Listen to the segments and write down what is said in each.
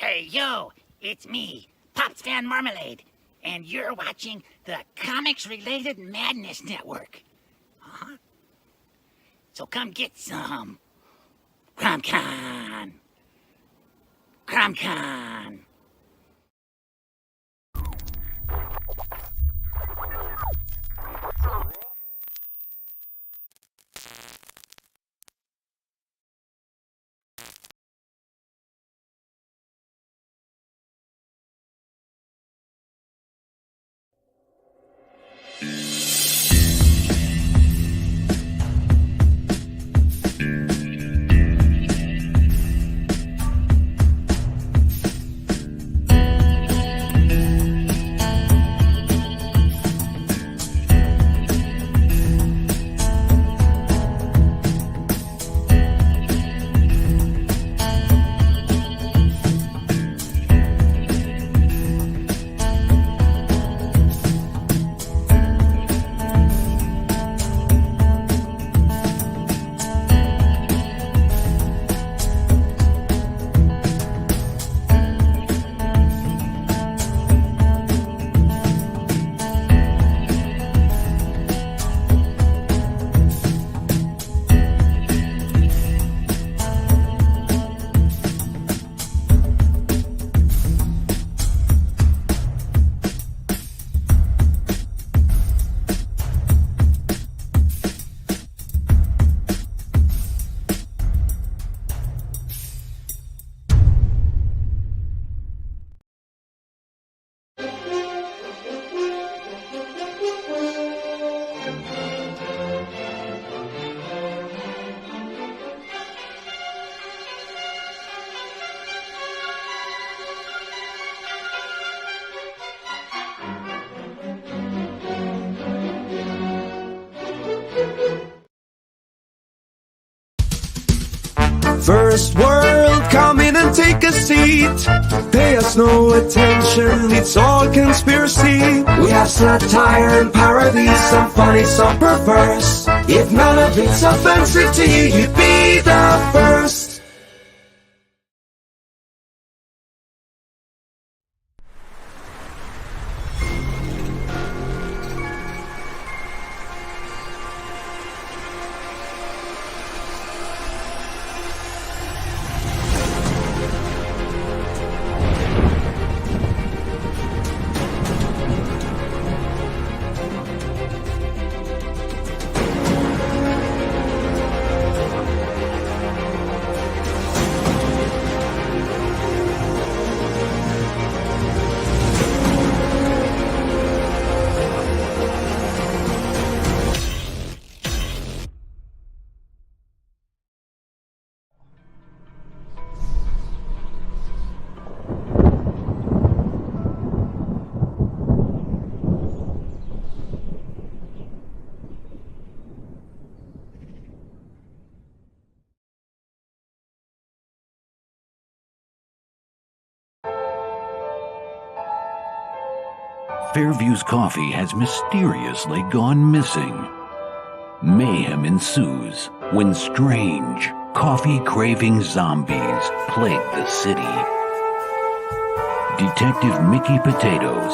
Hey, yo, it's me, Pops Van Marmalade, and you're watching the Comics-Related Madness Network. Uh-huh. So come get some. CromCon. CromCon. First world, come in and take a seat. Pay us no attention, it's all conspiracy. We have satire and parody, some funny, some perverse. If none of it's offensive to you, you'd be the first. Fairview's coffee has mysteriously gone missing. Mayhem ensues when strange, coffee-craving zombies plague the city. Detective Mickey Potatoes,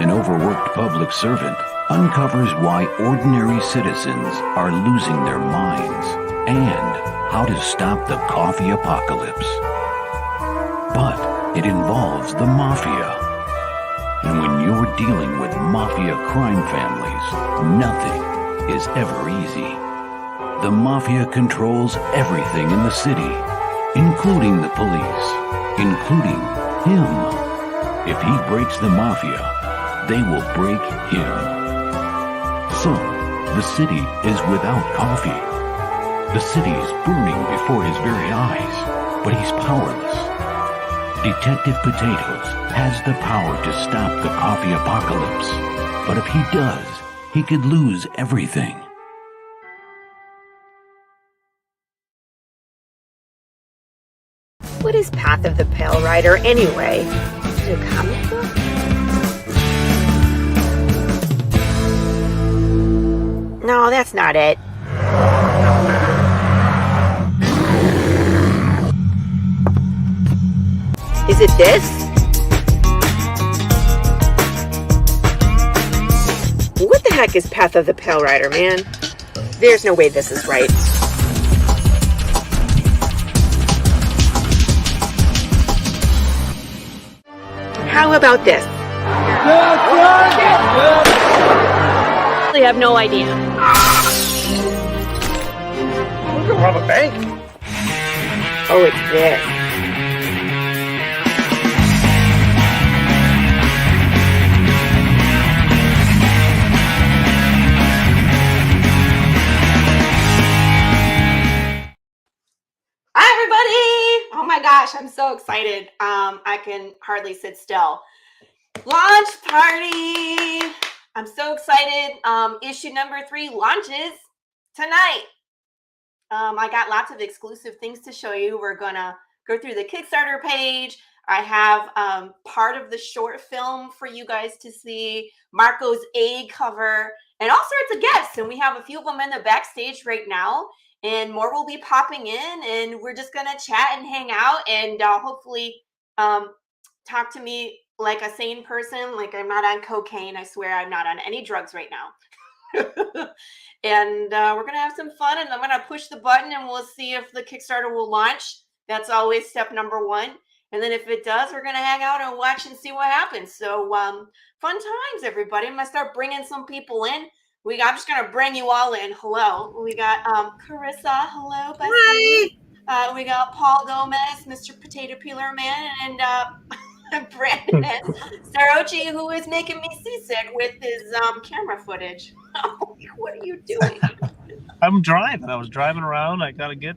an overworked public servant, uncovers why ordinary citizens are losing their minds and how to stop the coffee apocalypse. But it involves the mafia. And when you're dealing with mafia crime families, nothing is ever easy. The mafia controls everything in the city, including the police, including him. If he breaks the mafia, they will break him. So, the city is without coffee. The city is burning before his very eyes, but he's powerless. Detective Potatoes has the power to stop the coffee apocalypse, but if he does, he could lose everything. What is Path of the Pale Rider anyway? Is it a comic book? No, that's not it. Is Is it this? What the heck is Path of the Pale Rider, man? There's no way this is right. How about this? I have no idea. We can rob a bank. Oh, it's this. Hi, everybody! Oh my gosh, I'm so excited. I can hardly sit still. Launch party! I'm so excited. Issue number 3 launches tonight. I got lots of exclusive things to show you. We're gonna go through the Kickstarter page. I have part of the short film for you guys to see, Marco's A cover, and all sorts of guests. And we have a few of them in the backstage right now. And more will be popping in, and we're just gonna chat and hang out, and hopefully talk to me like a sane person. Like I'm not on cocaine. I swear I'm not on any drugs right now. And we're gonna have some fun, and I'm gonna push the button, and we'll see if the Kickstarter will launch. That's always step number 1. And then if it does, we're gonna hang out and watch and see what happens. So fun times, everybody. I'm gonna start bringing some people in. I'm just gonna bring you all in. Hello, we got Carissa. Hello, Bessie. We got Paul Gomez, Mr. Potato Peeler Man, and Brandon Starochi, who is making me seasick with his camera footage. What are you doing? I'm driving. I was driving around. I gotta get.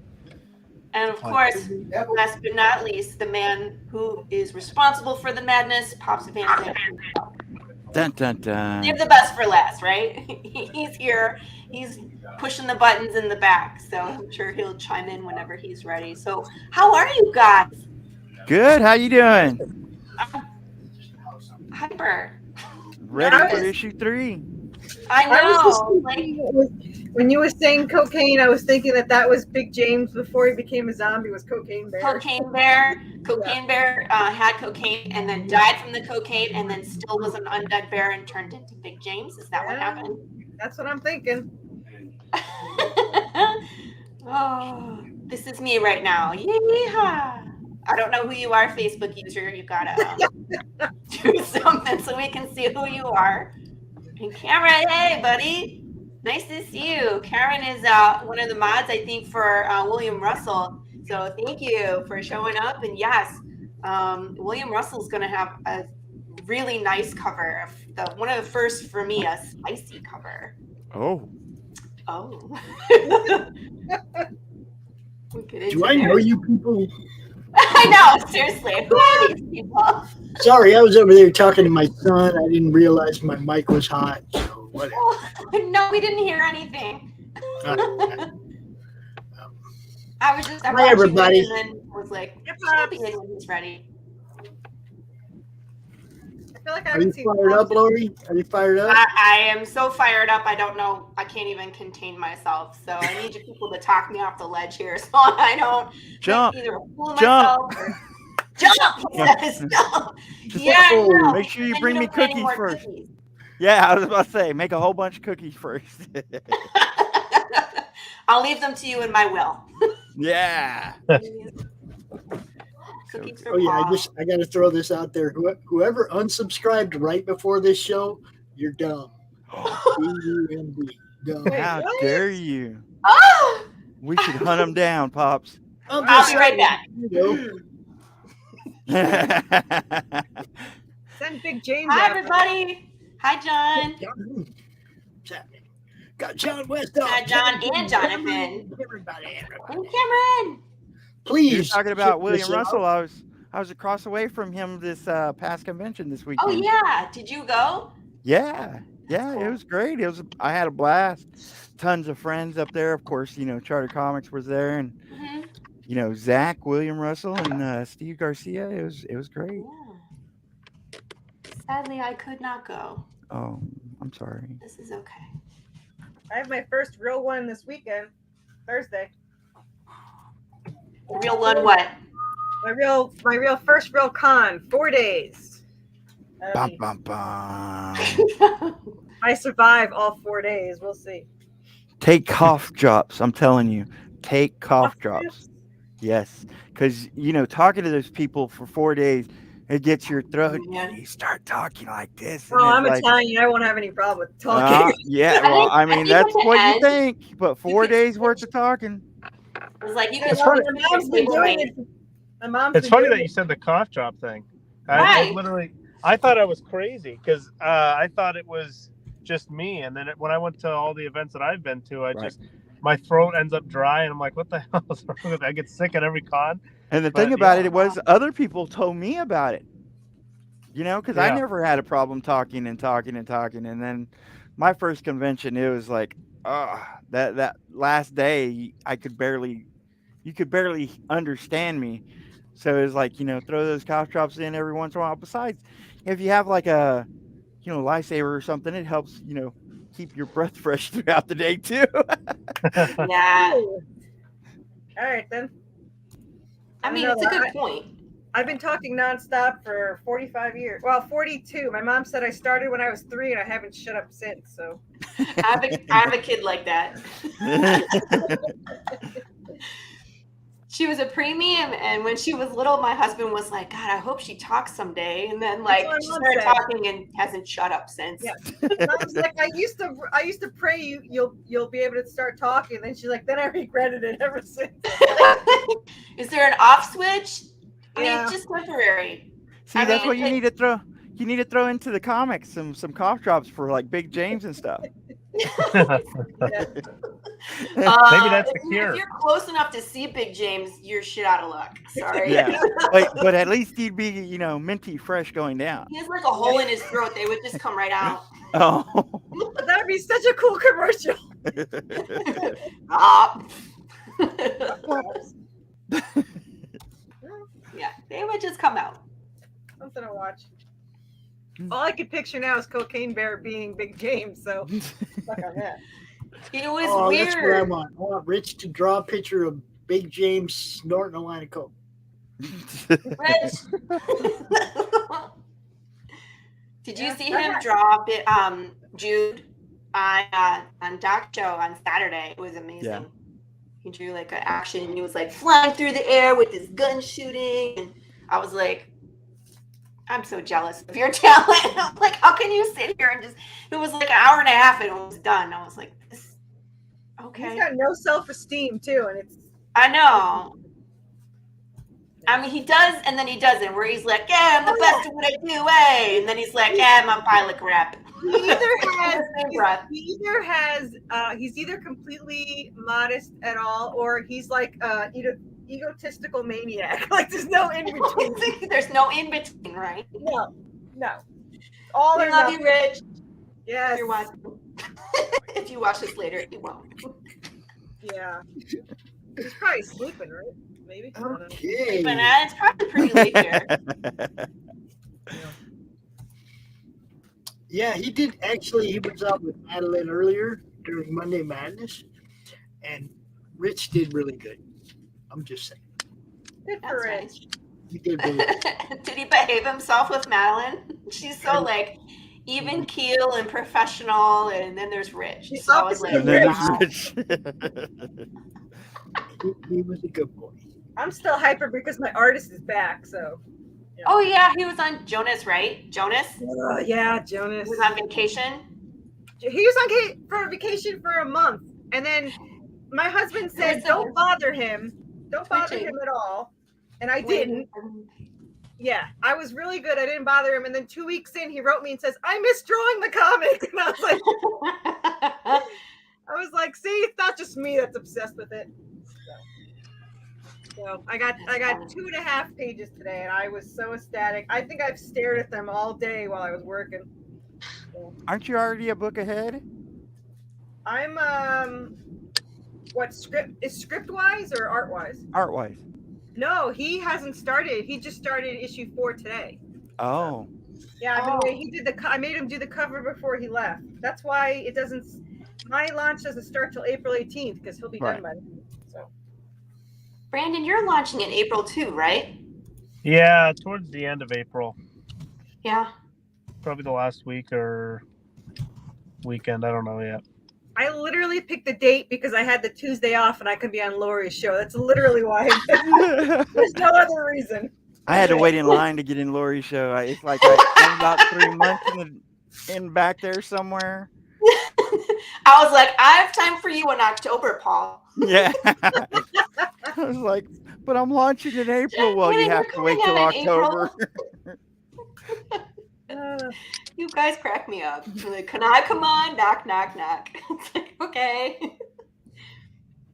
And of course, last but not least, the man who is responsible for the madness, Pops Van Zandt. Dun, dun, dun. Save the best for last, right? He's here. He's pushing the buttons in the back. So I'm sure he'll chime in whenever he's ready. So how are you guys? Good. How you doing? Hyper. Ready for issue 3? I know. When you were saying cocaine, I was thinking that was Big James before he became a zombie, was Cocaine Bear. Cocaine Bear. Cocaine Bear had cocaine and then died from the cocaine and then still was an undead bear and turned into Big James. Is that what happened? That's what I'm thinking. Oh, this is me right now. Yeehaw. I don't know who you are, Facebook user. You gotta do something so we can see who you are. And Cameron, hey, buddy. Nice to see you. Karen is one of the mods, I think, for William Russell. So thank you for showing up. And yes, William Russell's going to have a really nice cover. One of the first for me, a spicy cover. Oh. Do I know you people? I know, seriously. Who are these people? Sorry, I was over there talking to my son. I didn't realize my mic was hot. So whatever. No, we didn't hear anything. I was just Hi, everybody. And then was like, "I'll be in when he's ready." I feel like I Are you fired up, Laurie? Are you fired up? I am so fired up. I don't know. I can't even contain myself. So I need you people to talk me off the ledge here, so I don't jump. Either fool myself or jump. Yes, jump. Yeah. No. Make sure you bring me cookies first. Cookies. Yeah, I was about to say, make a whole bunch of cookies first. I'll leave them to you in my will. Yeah. Oh yeah, I got to throw this out there. Whoever unsubscribed right before this show, you're dumb. D-U-M-B. Dumb. How dare you? Oh! We should hunt them down, Pops. I'll be right back. Send Big James. Hi, everybody. Hi, John. Got John West up. Got John and Jonathan. Everybody. And Cameron. Please. You're talking about William Russell. I was across the way from him this past convention this weekend. Oh yeah, did you go? Yeah, it was great. I had a blast. Tons of friends up there. Of course, Charter Comics was there, and Zach, William Russell, and Steve Garcia. It was great. Yeah. Sadly, I could not go. Oh, I'm sorry. This is okay. I have my first real one this weekend, Thursday. Real one what? My real first real con, 4 days. Bum, bum, bum. I survive all 4 days. We'll see. Take cough drops. I'm telling you, take cough drops. Yes, because talking to those people for 4 days, it gets your throat. And you start talking like this. Oh, I'm Italian. I won't have any problem with talking. Yeah, well, I mean that's what you think, but 4 days worth of talking. It's like It's funny. My mom's been doing it. It's funny that you said the cough drop thing. I thought I was crazy because I thought it was just me, and then when I went to all the events that I've been to, my throat ends up dry, and I'm like, what the hell is wrong with it? I get sick at every con. And the thing about it was other people told me about it. Because I never had a problem talking, and then my first convention, it was like, that last day, you could barely understand me. So it was like, throw those cough drops in every once in a while. Besides, if you have like a, lifesaver or something, it helps, keep your breath fresh throughout the day too. Yeah. All right, then. I mean, it's a good point. I've been talking nonstop for 45 years. Well, 42. My mom said I started when I was 3, and I haven't shut up since. So I have a kid like that. She was a preemie, and when she was little, my husband was like, God, I hope she talks someday. And then she started talking and hasn't shut up since. Yeah. Mom's like, I used to pray you'll be able to start talking. And then she's like, then I regretted it ever since. Is there an off switch? I Yeah. mean, it's just temporary. See, that's what you need to throw. You need to throw into the comics some cough drops for like Big James and stuff. Maybe that's the cure. If you're close enough to see Big James, you're shit out of luck. Sorry. Yeah, but at least he'd be minty fresh going down. He has like a hole in his throat. They would just come right out. Oh, that'd be such a cool commercial. Yeah, they would just come out. Something to watch. All I could picture now is Cocaine Bear being Big James, so fuck on that. It was weird. That's what I want. I want Rich to draw a picture of Big James snorting a line of coke. Rich. Did you see him draw a bit, Jude on Doc Show on Saturday? It was amazing. Yeah. He drew like an action, and he was like flying through the air with his gun shooting, and I was like, I'm so jealous of your talent. I'm like, how can you sit here and just? It was like an hour and a half, and it was done. I was like, this, okay. He's got no self-esteem too, and it's. I know. I mean, he does, and then he doesn't. Where he's like, "Yeah, I'm the best at what I do," and then he's like, "Yeah, I'm a pilot crap." He's either completely modest at all, or he's like egotistical maniac. Like there's no in between. There's no in between, right? No. All I love you, Rich. Yes. You're watching. If you watch this later, you won't. Yeah. He's probably sleeping, right? Maybe. Okay. But it's probably pretty late here. Yeah, he did actually. He was out with Madeline earlier during Monday Madness, and Rich did really good. I'm just saying. Good for Rich. Nice. He did really good. Did he behave himself with Madeline? She's so like even keel and professional, and then there's Rich. So I was like, wow. He was a good boy. I'm still hyper because my artist is back, so. Yeah. Oh yeah, he was on Jonas, right? Jonas? Yeah, Jonas. He was on vacation. He was on for vacation for a month, and then my husband said, "Don't bother him. Don't bother him at all." And I didn't. Yeah, I was really good. I didn't bother him, and then 2 weeks in, he wrote me and says, "I miss drawing the comics," and I was like, "See, it's not just me that's obsessed with it." So I got 2.5 pages today, and I was so ecstatic. I think I've stared at them all day while I was working. So. Aren't you already a book ahead? I'm what script wise or art wise? Art wise. No, he hasn't started. He just started issue 4 today. Oh. Yeah, I made him do the cover before he left. That's why it doesn't. My launch doesn't start till April 18th because he'll be done by then. So. Brandon, you're launching in April too, right? Yeah, towards the end of April. Yeah. Probably the last week or weekend. I don't know yet. I literally picked the date because I had the Tuesday off and I could be on Laurie's show. That's literally why. There's no other reason. I had to wait in line to get in Laurie's show. It's like I'm about 3 months in back there somewhere. I was like, I have time for you in October, Paul. Yeah. I was like, but I'm launching in April. Well, you have to wait till October. You guys crack me up. You're like, can I come on? Knock, knock, knock. It's like, okay.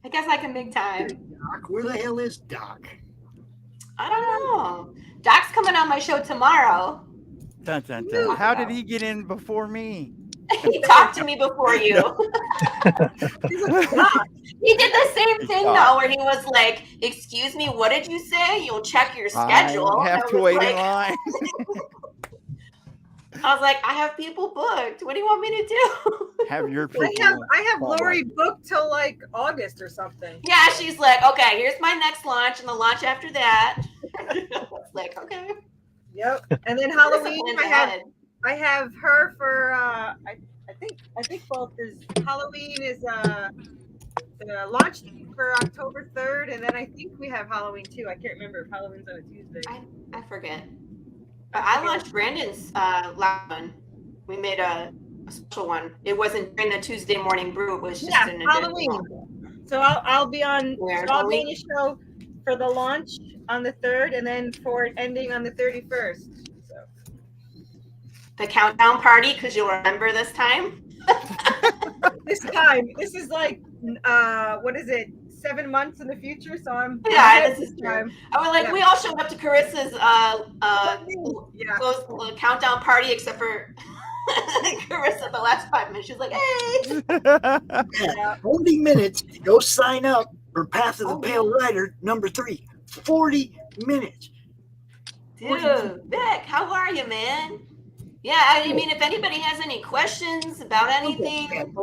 I guess I can make time. Doc, where the hell is Doc? I don't know. Doc's coming on my show tomorrow. Dun, dun, dun. How did he get in before me? He talked to me before you. He did the same thing though, where he was like, "Excuse me, what did you say? You'll check your schedule." I have to wait in line. I was like, "I have people booked. What do you want me to do?" Have your people. I have Laurie booked till like August or something. Yeah, she's like, "Okay, here's my next launch, and the launch after that." Like, okay. Yep. And then Halloween, I have her for I think both is Halloween is the launch for October 3rd, and then I think we have Halloween too. I can't remember if Halloween's on a Tuesday. I forget. But I launched Brandon's last one. We made a special one. It wasn't during the Tuesday morning brew. It was just an Halloween. So I'll be on Halloween show for the launch on the 3rd, and then for it ending on the 31st. So the countdown party, because you'll remember this time. This is like what is it? 7 months in the future, so I'm this is true. I was like, we all showed up to Carissa's close countdown party, except for Carissa. The last 5 minutes, she was like, "Hey, 40 minutes. Go sign up for Path of the Pale Rider number 3. 40 minutes." Dude, Vic, how are you, man? Yeah, I mean, if anybody has any questions about anything,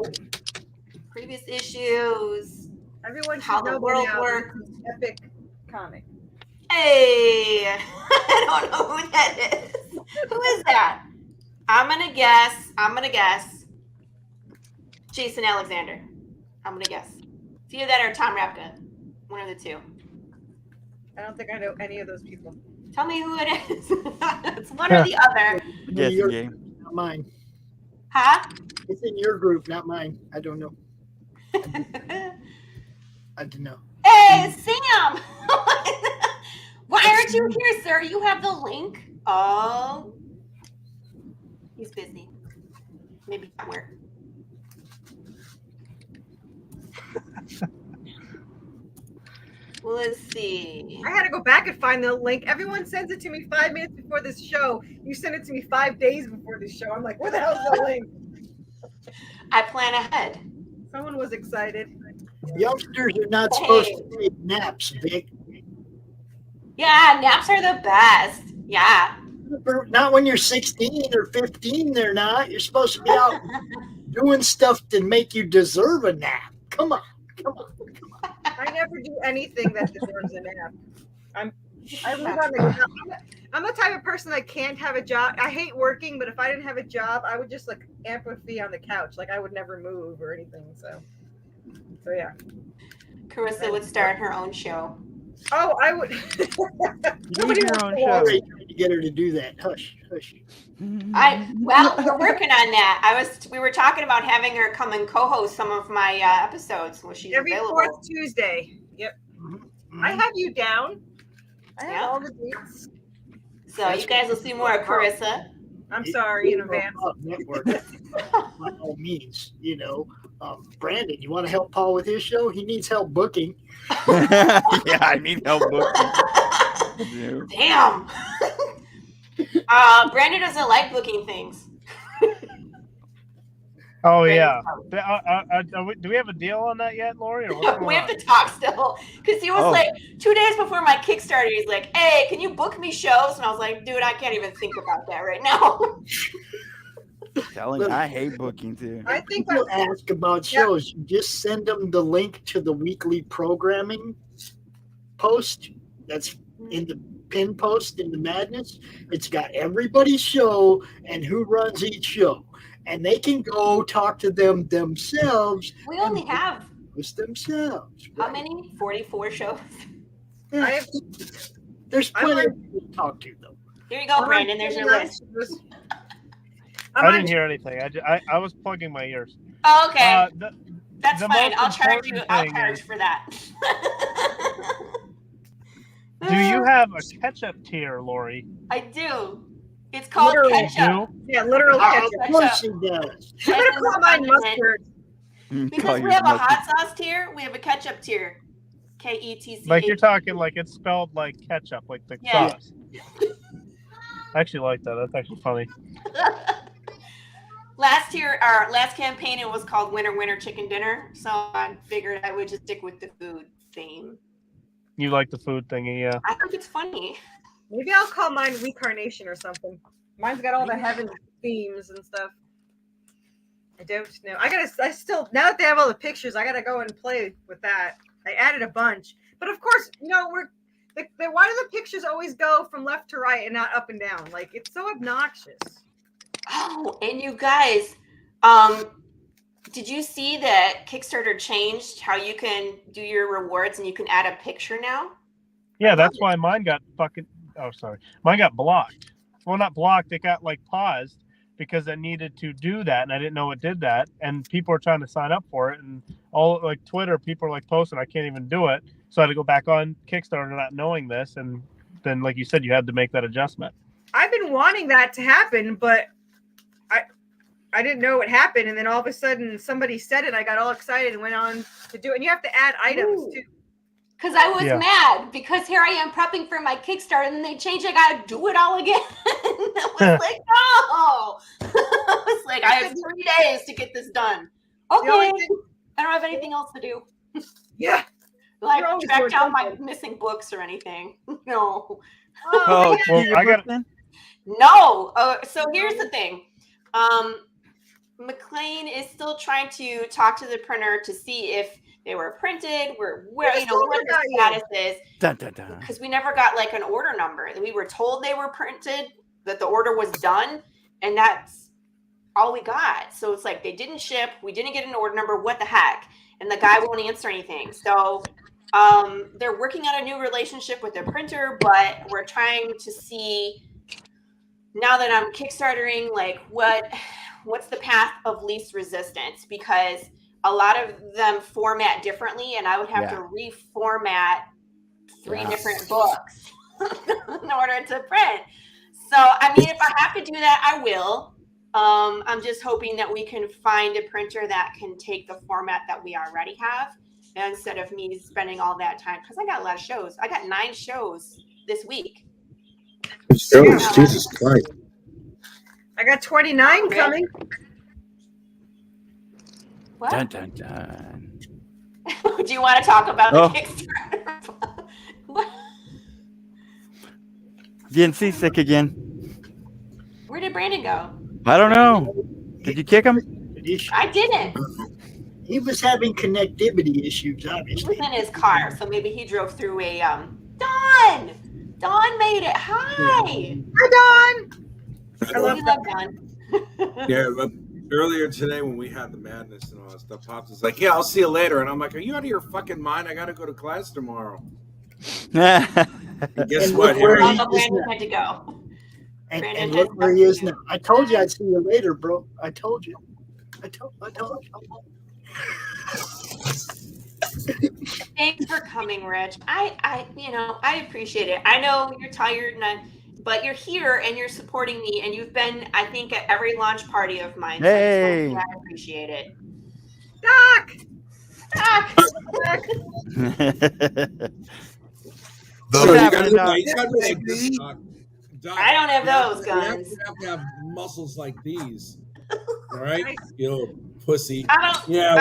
previous issues, everyone how the world works. Epic comic. Hey, I don't know who that is. Who is that? I'm gonna guess. Jason Alexander. I'm gonna guess. It's either that or Tom Rapka. One of the two. I don't think I know any of those people. Tell me who it is. It's one or the other. Yes, your game. Group, not mine. Huh? It's in your group, not mine. I don't know. I don't know. Hey, Sam! Why aren't you here, sir? You have the link. Oh, he's busy. Maybe at work. Let's see. I had to go back and find the link. Everyone sends it to me 5 minutes before this show. You send it to me 5 days before this show. I'm like, where the hell's the link? I plan ahead. Someone was excited. Youngsters are not supposed to take naps, Vic. Yeah, naps are the best. Yeah. Not when you're 16 or 15, they're not. You're supposed to be out doing stuff to make you deserve a nap. Come on. I never do anything that deserves a nap. I'm the type of person that can't have a job. I hate working, but if I didn't have a job, I would just like amplify on the couch. Like I would never move or anything. So yeah. Carissa would start her own show. Oh, I would. Nobody your own show. To get her to do that. Hush. We're working on that. We were talking about having her come and co-host some of my episodes when she's every available. Fourth Tuesday. Yep. Mm-hmm. I have you down. I have all the dates. So you guys will see more of Carissa. I'm sorry in advance. Network, by all means, Brandon, you want to help Paul with his show? He needs help booking. Yeah, I need help booking. Damn. Brandon doesn't like booking things. Oh, yeah. Do we have a deal on that yet, Laurie? We have to talk still. Because he was like, 2 days before my Kickstarter, he's like, hey, can you book me shows? And I was like, dude, I can't even think about that right now. Telling you, I hate booking too. I think people ask about shows. You just send them the link to the weekly programming post that's in the pin post in the Madness. It's got everybody's show and who runs each show. And they can go talk to them themselves. We only have themselves. How many? 44 shows. Yeah. There's plenty of people to talk to, though. Here you go, Brandon. There's your list. I didn't hear anything. I was plugging my ears. Oh, okay. That's the fine. most I'll charge important for that. Do you have a ketchup tier, Lori? I do. It's called ketchup. Yeah, literal ketchup. Of course he does. I'm gonna call mine mustard. Because we have a hot sauce tier, we have a ketchup tier. KETC. Like you're talking like it's spelled like ketchup, like the sauce. I actually like that. That's actually funny. Last year, our last campaign, it was called Winter Chicken Dinner. So I figured I would just stick with the food theme. You like the food thingy, yeah. I think it's funny. Maybe I'll call mine Recarnation or something. Mine's got all the heaven themes and stuff. I don't know. I still, now that they have all the pictures, I gotta go and play with that. I added a bunch. But of course, why do the pictures always go from left to right and not up and down? Like, it's so obnoxious. Oh, and you guys, did you see that Kickstarter changed how you can do your rewards and you can add a picture now? Yeah, that's why mine got mine got blocked. Well, not blocked, it got like paused because I needed to do that and I didn't know it did that. And people are trying to sign up for it, and all like Twitter, people are like posting, I can't even do it. So I had to go back on Kickstarter not knowing this, and then like you said, you had to make that adjustment. I've been wanting that to happen, but I didn't know what happened, and then all of a sudden somebody said it. I got all excited and went on to do it. And you have to add items too. Because I was mad because here I am prepping for my Kickstarter and then they changed. I got to do it all again. I was like, no. I was like, I have 3 days to get this done. Okay. I don't have anything else to do. Yeah. Like track down my missing books or anything. No. Well, I got No. So here's the thing. McLean is still trying to talk to the printer to see if they were printed, where what the status is. Because we never got like an order number. We were told they were printed, that the order was done, and that's all we got. So it's like they didn't ship, we didn't get an order number, what the heck? And the guy won't answer anything. So they're working on a new relationship with their printer, but we're trying to see now that I'm Kickstartering, like what's the path of least resistance? Because a lot of them format differently, and I would have to reformat 3 different books in order to print. So, I mean, if I have to do that, I will. I'm just hoping that we can find a printer that can take the format that we already have instead of me spending all that time. Because I got a lot of shows. I got 9 shows this week. Shows, Jesus Christ. I got 29 coming. What? Dun, dun, dun. Do you want to talk about the Kickstarter? What? Getting seasick again. Where did Brandon go? I don't know. Did you kick him? I didn't. He was having connectivity issues, He obviously. was in his car, so maybe he drove through a Dawn! Dawn made it. Hi! Hi, Dawn! I love Dawn. Yeah, but earlier today when we had the madness and all that stuff, Pops was like, yeah, I'll see you later. And I'm like, are you out of your fucking mind? I got to go to class tomorrow. And guess what? Brandon had to go. And look where he is now. I told you I'd see you later, bro. I told you. I told you. Thanks for coming, Rich. I appreciate it. I know you're tired, but you're here and you're supporting me, and you've been, I think, at every launch party of mine. Hey. So I appreciate it. Doc! I don't have those guns. You have to have muscles like these. All right? You little pussy. I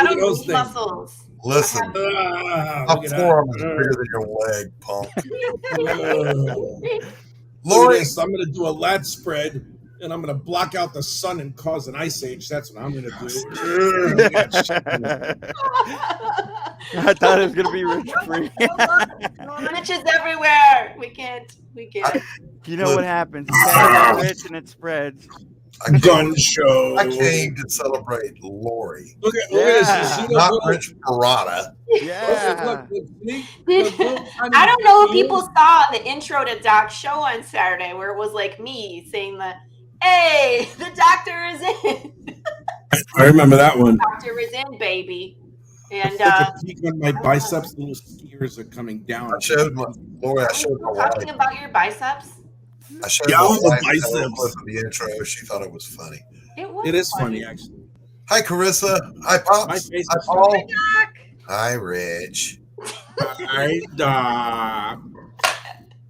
don't those need things. muscles. Listen, my forearm is bigger than your leg, punk. Laurie, I'm going to do a lat spread and I'm going to block out the sun and cause an ice age. That's what I'm going to do. I thought it was going to be rich free. Riches everywhere. We can't. You know what happens? It's rich and it spreads. A gun show. I came to celebrate Laurie. Look at this. Not Rich Perotta. Yeah. I don't know if people saw the intro to Doc's show on Saturday where it was like me saying hey, the doctor is in. I remember that one. Doctor is in, baby. And a peek on my biceps, little skiers are coming down. I showed my wife. Talking about your biceps. I showed my wife the intro. She thought it was funny. It is funny, actually. Hi, Carissa. Hi, Pops. Hi, Paul. Hi, Doc. Hi, Rich. Hi, Doc.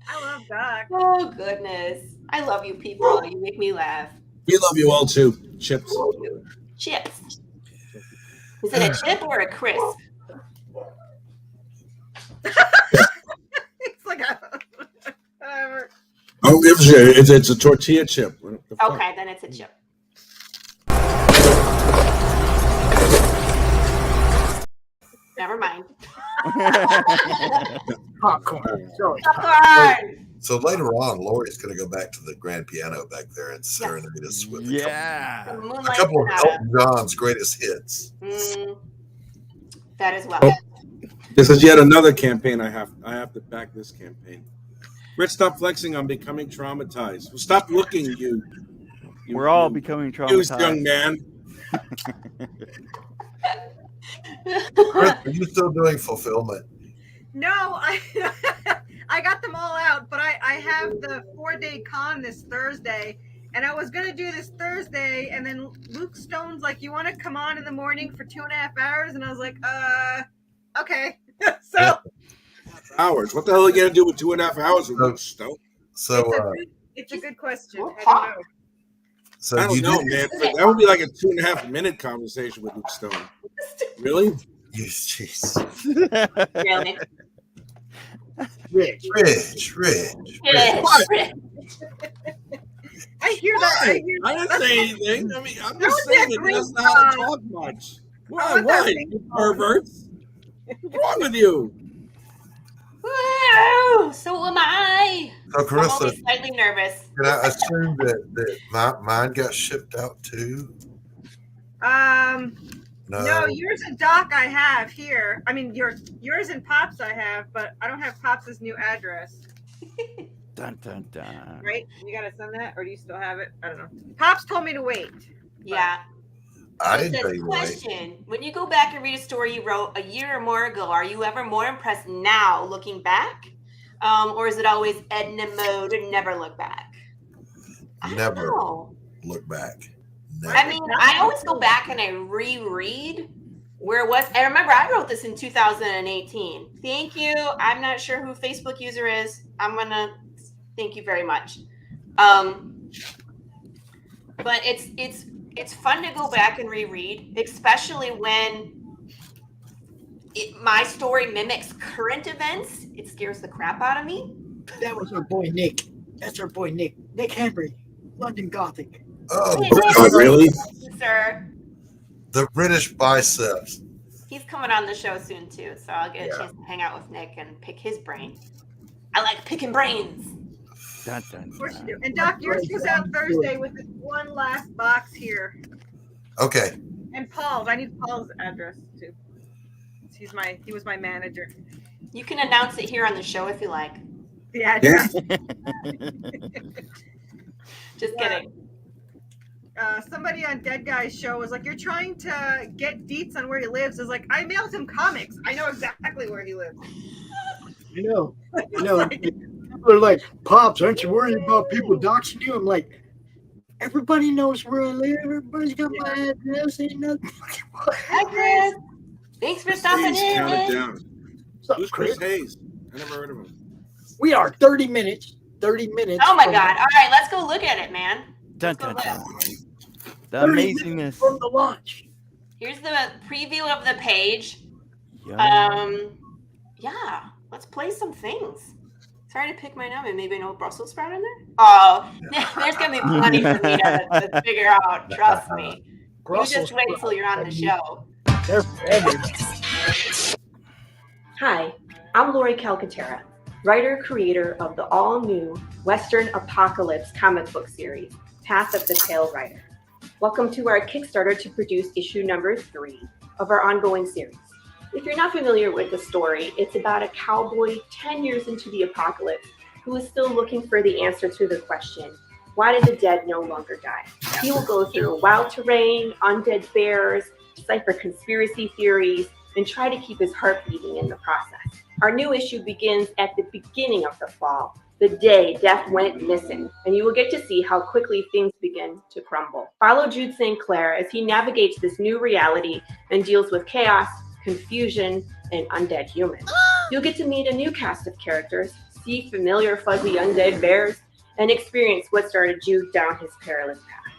I love Doc. Oh, goodness. I love you people. You make me laugh. We love you all, too. Chips. Chips. Is it a chip or a crisp? It's like whatever. Oh, it's a tortilla chip. Okay, then it's a chip. Never mind. Popcorn. Sorry. Popcorn. So later on, Laurie's going to go back to the grand piano back there and serenade us with a couple of Elton John's greatest hits. That as well. Oh, this is yet another campaign I have to back this campaign. Rich, stop flexing. I'm becoming traumatized. Well, stop looking, you. We're all becoming traumatized. Young man. Chris, are you still doing fulfillment? No, I got them all out, but I have the 4-day con this Thursday, and I was gonna do this Thursday, and then Luke Stone's like, "You want to come on in the morning for 2.5 hours?" And I was like, okay. So hours. What the hell are you gonna do with 2.5 hours with Luke Stone? So it's a good question. I don't know. So I don't know, man. That would be like a 2.5 minute conversation with Luke Stone. Really? Jeez. Really? Rich. I hear that. I didn't say anything. I mean, I'm just saying that he doesn't know how to talk much. Why? You perverts? What's wrong with you? Woo! So am I. So, Carissa, I'm always slightly nervous. Can I assume that mine got shipped out too? No, yours and Doc I have here. I mean, yours and Pops I have, but I don't have Pops' new address. Dun dun dun. Right? You gotta send that, or do you still have it? I don't know. Pops told me to wait. Yeah. I didn't tell you to wait. Question: when you go back and read a story you wrote a year or more ago, are you ever more impressed now looking back, or is it always Edna mode and never look back? Never look back. Never. I mean, I always go back and I reread where it was. I remember I wrote this in 2018. Thank you. I'm not sure who Facebook user is. I'm gonna thank you very much. But it's fun to go back and reread, especially when my story mimics current events. It scares the crap out of me. That was our boy Nick. That's our boy Nick. Nick Henry, London Gothic. Oh, God, really? Sir. The British biceps. He's coming on the show soon too, so I'll get a chance to hang out with Nick and pick his brain. I like picking brains. Dun, dun, Of course you do. And Doc, yours goes out Thursday with this one last box here. Okay. And Paul's. I need Paul's address too. He was my manager. You can announce it here on the show if you like. The address. Just kidding. Somebody on Dead Guy's show was like, "You're trying to get deets on where he lives." I was like, "I mailed him comics. I know exactly where he lives." I know. People are like, "Pops, aren't you worried about people doxing you?" I'm like, everybody knows where I live. Everybody's got my address. Ain't nothing. Hi, Chris. Thanks for stopping in. Count it down. What's Who's up, Chris? Chris Hayes? I never heard of him. We are 30 minutes. 30 minutes. Oh my God. All right, let's go look at it, man. Dun, dun, dun. The 30 minutes amazingness. from the launch. Here's the preview of the page. Yeah. Yeah, let's play some things. Try to pick mine up and maybe no Brussels sprout in there. Oh, there's gonna be plenty for me to figure out. Trust me. You just wait till you're on the show. They're forever. Hi, I'm Laurie Calcaterra, writer-creator of the all-new Western Apocalypse comic book series, Path of the Pale Rider. Welcome to our Kickstarter to produce issue number 3 of our ongoing series. If you're not familiar with the story, it's about a cowboy 10 years into the apocalypse who is still looking for the answer to the question, why did the dead no longer die? He will go through wild terrain, undead bears, decipher conspiracy theories, and try to keep his heart beating in the process. Our new issue begins at the beginning of the fall, the day Death went missing, and you will get to see how quickly things begin to crumble. Follow Jude St. Clair as he navigates this new reality and deals with chaos, confusion, and undead humans. You'll get to meet a new cast of characters, see familiar fuzzy undead bears, and experience what started Jude down his perilous path.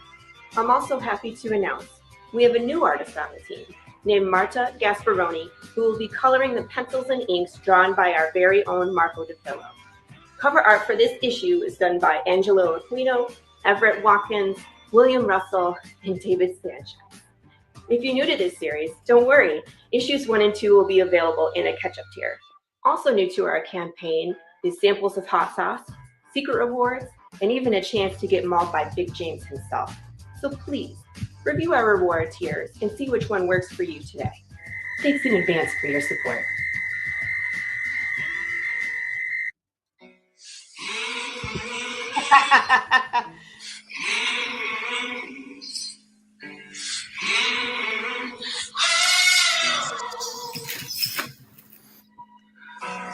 I'm also happy to announce we have a new artist on the team named Marta Gasparoni, who will be coloring the pencils and inks drawn by our very own Marco Devill. Cover art for this issue is done by Angelo Aquino, Everett Watkins, William Russell, and David Sanchez. If you're new to this series, don't worry. Issues 1 and 2 will be available in a catch-up tier. Also new to our campaign is samples of hot sauce, secret rewards, and even a chance to get mauled by Big James himself. So please, review our reward tiers and see which one works for you today. Thanks in advance for your support.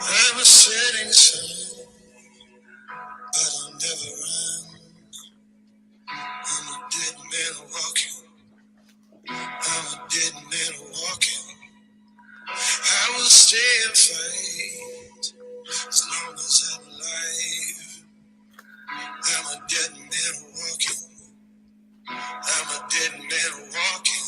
I'm a setting sun, but I'll never run. I'm a dead man walking. I'm a dead man walking. I will stay and fight as long as I'm alive. I'm a dead man walking. I'm a dead man walking.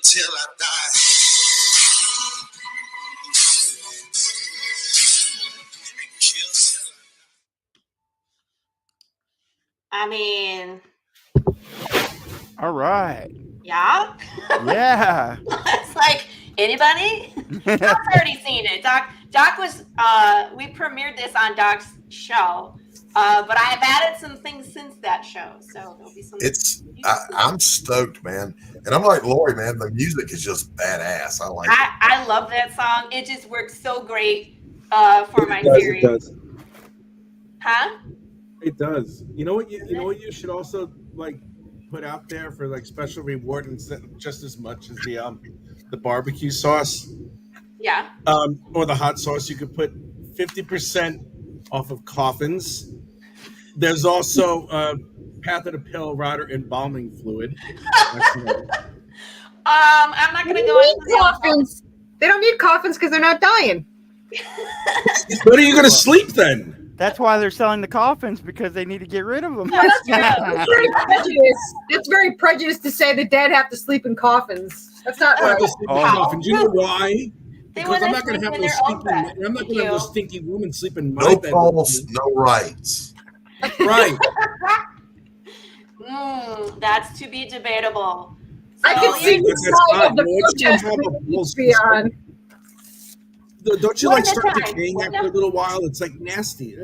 Till I die. I mean, all right. Yeah. Yeah. It's like, anybody? Doc's already seen it. Doc was we premiered this on Doc's show. But I have added some things since that show, so there'll be some. I'm stoked, man, and I'm like Laurie, man. The music is just badass. I love that song. It just works so great for my series. It does. Huh? It does. You know what? You know what? You should also like put out there for like special reward and just as much as the barbecue sauce. Yeah. Or the hot sauce. You could put 50% off of coffins. There's also Path of the Pale Rider embalming fluid. I'm not going to go into coffins. They don't need coffins because they're not dying. When are you going to sleep then? That's why they're selling the coffins, because they need to get rid of them. That's very prejudiced. It's very prejudiced to say the dead have to sleep in coffins. That's not right. Coffins. You know why? Because I'm not going to have no stinky woman sleep in my bed. No pulse, no rights. Right. That's to be debatable. I can see the side of the protest. Don't you like start decaying after a little while? It's like nasty.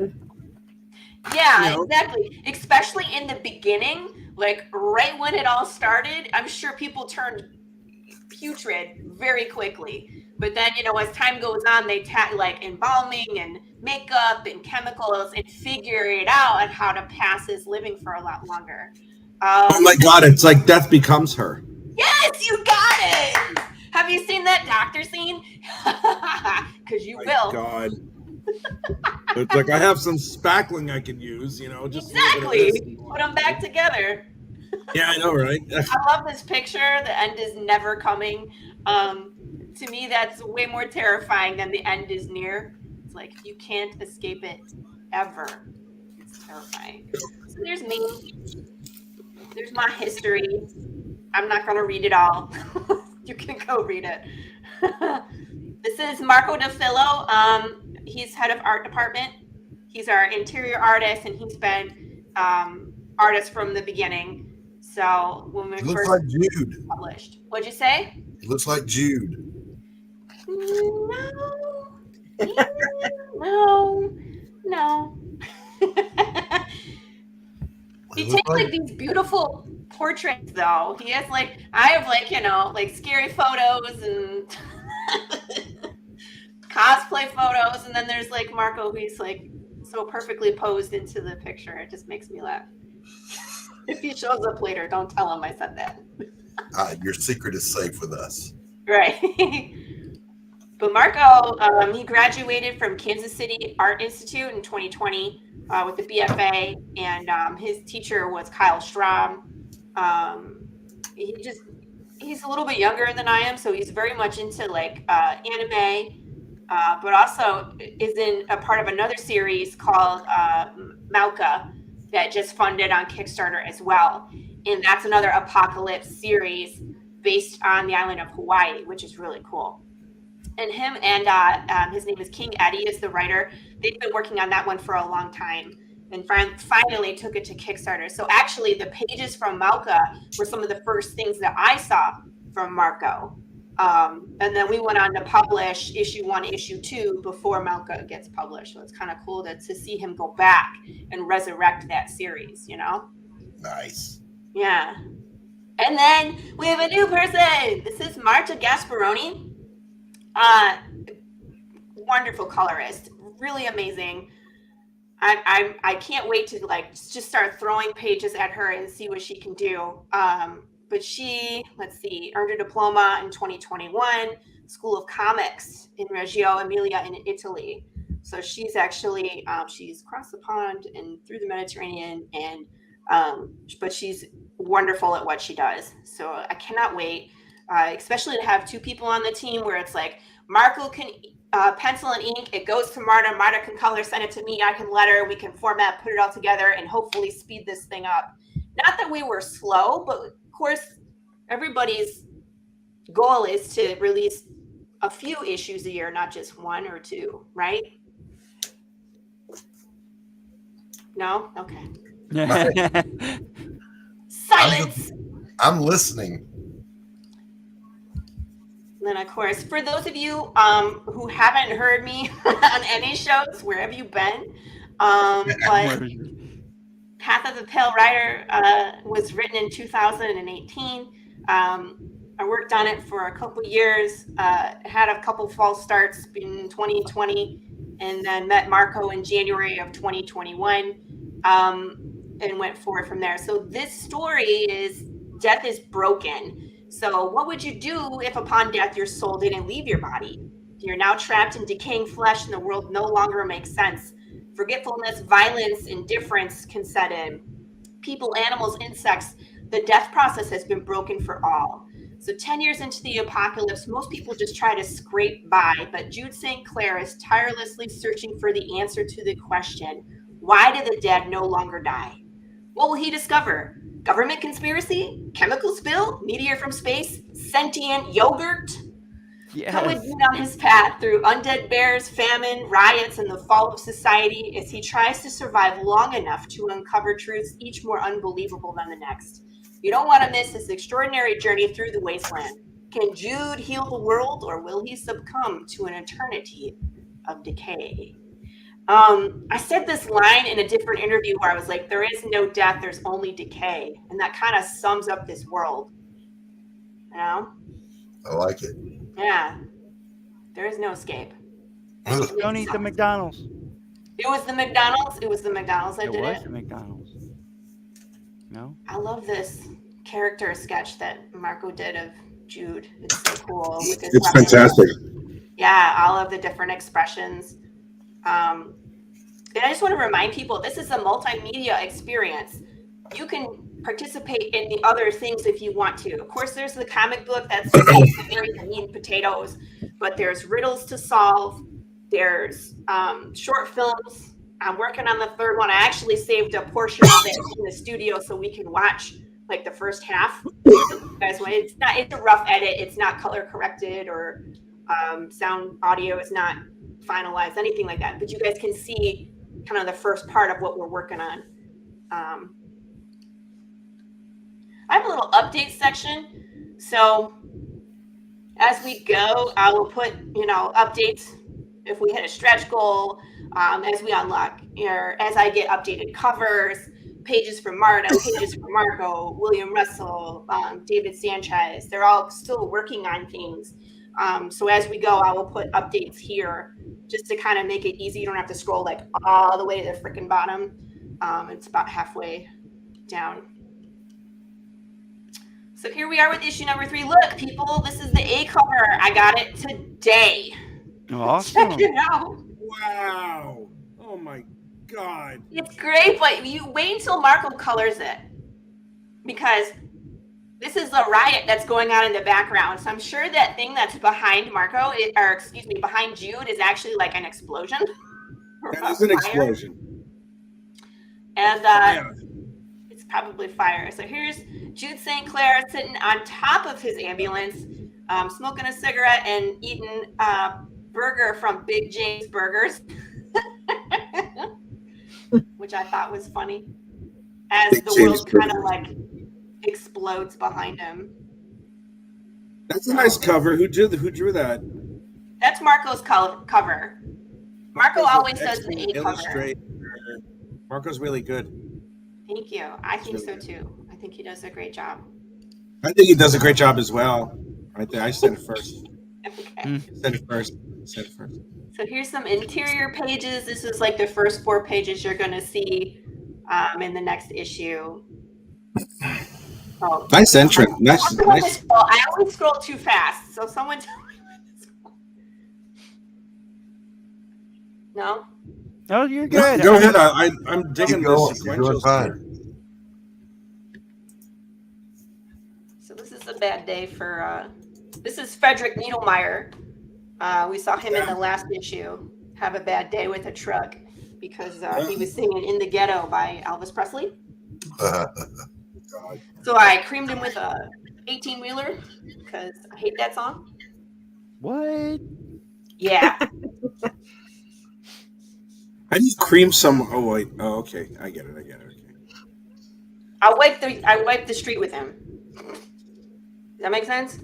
Yeah, exactly. Especially in the beginning, like right when it all started, I'm sure people turned putrid very quickly. But then, you know, as time goes on, they like embalming and makeup and chemicals and figure it out on how to pass as living for a lot longer. Oh my God, it's like death becomes her. Yes, you got it. Have you seen that doctor scene? Because you will. God. It's like I have some spackling I can use, you know, just exactly. Put them back together. Yeah, I know, right? I love this picture. The end is never coming. To me, that's way more terrifying than the end is near. It's like you can't escape it ever. It's terrifying. So there's me. There's my history. I'm not going to read it all. You can go read it. This is Marco DeFillo. He's head of art department. He's our interior artist, and he's been artist from the beginning. So when we looks first like Jude. Published, what'd you say? It looks like Jude. No. He takes like these beautiful portraits, though. He has like, I have like, you know, like scary photos and cosplay photos, and then there's like Marco, who's like so perfectly posed into the picture. It just makes me laugh. If he shows up later, don't tell him I said that. Your secret is safe with us. Right. But Marco, he graduated from Kansas City Art Institute in 2020 with the BFA, and his teacher was Kyle Strom. He's a little bit younger than I am, so he's very much into like anime, but also is in a part of another series called Mauka that just funded on Kickstarter as well. And that's another apocalypse series based on the island of Hawaii, which is really cool. And him and his name is King Eddie is the writer. They've been working on that one for a long time and finally took it to Kickstarter. So actually the pages from Mauka were some of the first things that I saw from Marco. And then we went on to publish issue 1, issue 2 before Mauka gets published. So it's kind of cool to see him go back and resurrect that series, you know? Nice. Yeah. And then we have a new person. This is Marta Gasparoni. Wonderful colorist, really amazing. I can't wait to like just start throwing pages at her and see what she can do. But she, let's see, earned a diploma in 2021, School of Comics in Reggio Emilia in Italy. So she's actually she's across the pond and through the Mediterranean, and but she's wonderful at what she does. So I cannot wait. Especially to have two people on the team where it's like Marco can pencil and ink, it goes to Marta can color, send it to me, I can letter, we can format, put it all together, and hopefully speed this thing up. Not that we were slow, but of course everybody's goal is to release a few issues a year, not just 1 or 2, right? No? Okay. Silence. I'm listening. And then, of course, for those of you who haven't heard me on any shows, where have you been? But Path of the Pale Rider was written in 2018. I worked on it for a couple years, had a couple false starts in 2020, and then met Marco in January of 2021, and went forward from there. So this story is Death is Broken. So what would you do if upon death your soul didn't leave your body? You're now trapped in decaying flesh and the world no longer makes sense. Forgetfulness, violence, indifference can set in. People, animals, insects, the death process has been broken for all. So 10 years into the apocalypse, most people just try to scrape by, but Jude St. Clair is tirelessly searching for the answer to the question, why do the dead no longer die? What will he discover? Government conspiracy? Chemical spill? Meteor from space? Sentient yogurt? Yes. Come with Jude on his path through undead bears, famine, riots, and the fall of society as he tries to survive long enough to uncover truths each more unbelievable than the next. You don't want to miss this extraordinary journey through the wasteland. Can Jude heal the world, or will he succumb to an eternity of decay? I said this line in a different interview where I was like, there is no death, there's only decay. And that kind of sums up this world. You know? I like it. Yeah. There is no escape. Don't eat the McDonald's. It was the McDonald's. It was the McDonald's that did it. It was the McDonald's. No? I love this character sketch that Marco did of Jude. It's so cool. With his It's fantastic. Yeah, all of the different expressions. And I just want to remind people, this is a multimedia experience. You can participate in the other things if you want to. Of course, there's the comic book that's very meat and potatoes, but there's riddles to solve. There's short films. I'm working on the third one. I actually saved a portion of it in the studio so we can watch like the first half. It's a rough edit. It's not color corrected or sound audio is not finalized, anything like that. But you guys can see kind of the first part of what we're working on. I have a little update section. So as we go, I will put, updates if we hit a stretch goal, as we unlock, as I get updated covers, pages for Marta, pages for Marco, William Russell, David Sanchez. They're all still working on things. So as we go, I will put updates here just to kind of make it easy. You don't have to scroll like all the way to the freaking bottom. It's about halfway down. So here we are with issue number 3. Look, people, this is the A cover. I got it today. Awesome. Check it out. Wow. Oh my God. It's great, but you wait until Marco colors it. Because this is a riot that's going on in the background. So I'm sure that thing that's behind Marco, behind Jude is actually like an explosion. That is an explosion. And it's probably fire. So here's Jude St. Clair sitting on top of his ambulance, smoking a cigarette and eating a burger from Big James Burgers, which I thought was funny, as Big the James world kind of like explodes behind him. That's a nice cover. Who drew that? That's Marco's cover. Marco always does the A cover. Marco's really good. Thank you. I think so too. I think he does a great job. I think he does a great job as well. Right there. I said it first. Okay. Said it first. So here's some interior pages. This is like the first 4 pages you're going to see in the next issue. Oh, nice entrance. Nice. I always scroll too fast. So someone tell me when to scroll. No? Oh, you're good. Go ahead. I'm digging this sequential fine. So this is a bad day for this is Frederick Needlemeyer. We saw him in the last issue have a bad day with a truck because he was singing In the Ghetto by Elvis Presley. So I creamed him with a 18-wheeler because I hate that song. What? Yeah. I need cream some. Oh wait. Oh, okay. I get it. Okay. I wiped the street with him. Does that make sense?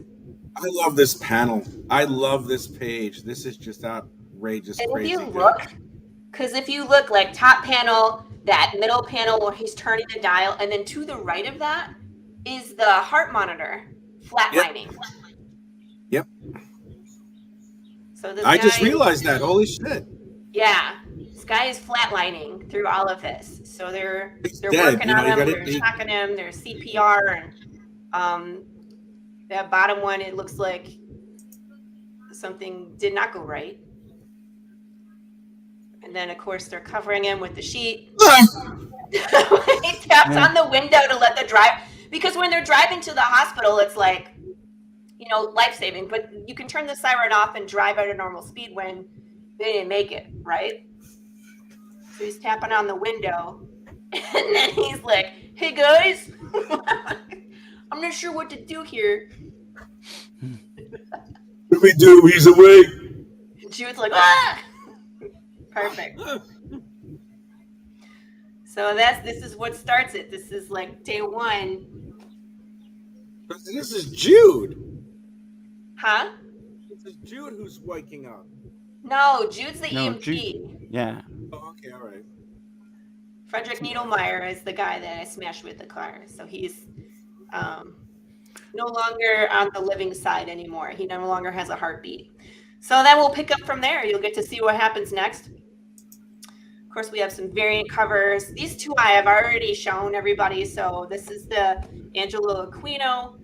I love this panel. I love this page. This is just outrageous. And crazy. If you look, like top panel, that middle panel where he's turning the dial, and then to the right of that is the heart monitor flatlining. Yep. So I just realized that. Holy shit. Yeah. This guy is flatlining through all of this. So they're working on him, they're shocking him, there's CPR, and that bottom one, it looks like something did not go right. And then, of course, they're covering him with the sheet. He taps on the window to let the drive, because when they're driving to the hospital, it's like, life-saving. But you can turn the siren off and drive at a normal speed when they didn't make it, right? So he's tapping on the window, and then he's like, "Hey guys, I'm not sure what to do here." What do we do? He's away. Jude's like, "Ah!" Perfect. So this is what starts it. This is like day 1. This is Jude. Huh? This is Jude who's waking up. No, Jude's the EMT. Jude. Yeah. Oh, okay, all right. Frederick Needlemeyer is the guy that I smashed with the car. So he's no longer on the living side anymore. He no longer has a heartbeat. So then we'll pick up from there. You'll get to see what happens next. Of course, we have some variant covers. These two I have already shown everybody. So this is the Angelo Aquino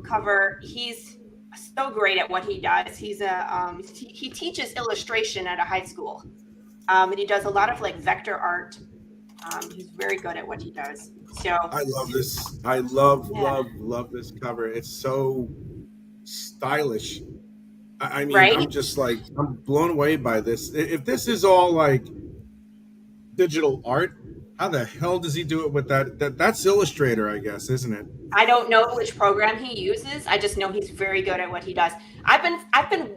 cover. He's so great at what he does. He's he teaches illustration at a high school, and he does a lot of like vector art. He's very good at what he does. So I love this. I love this cover. It's so stylish. I mean, right? I'm just like, I'm blown away by this. If this is all like digital art, how the hell does he do it with that's Illustrator, I guess, isn't it? I don't know which program he uses. I just know he's very good at what he does. I've been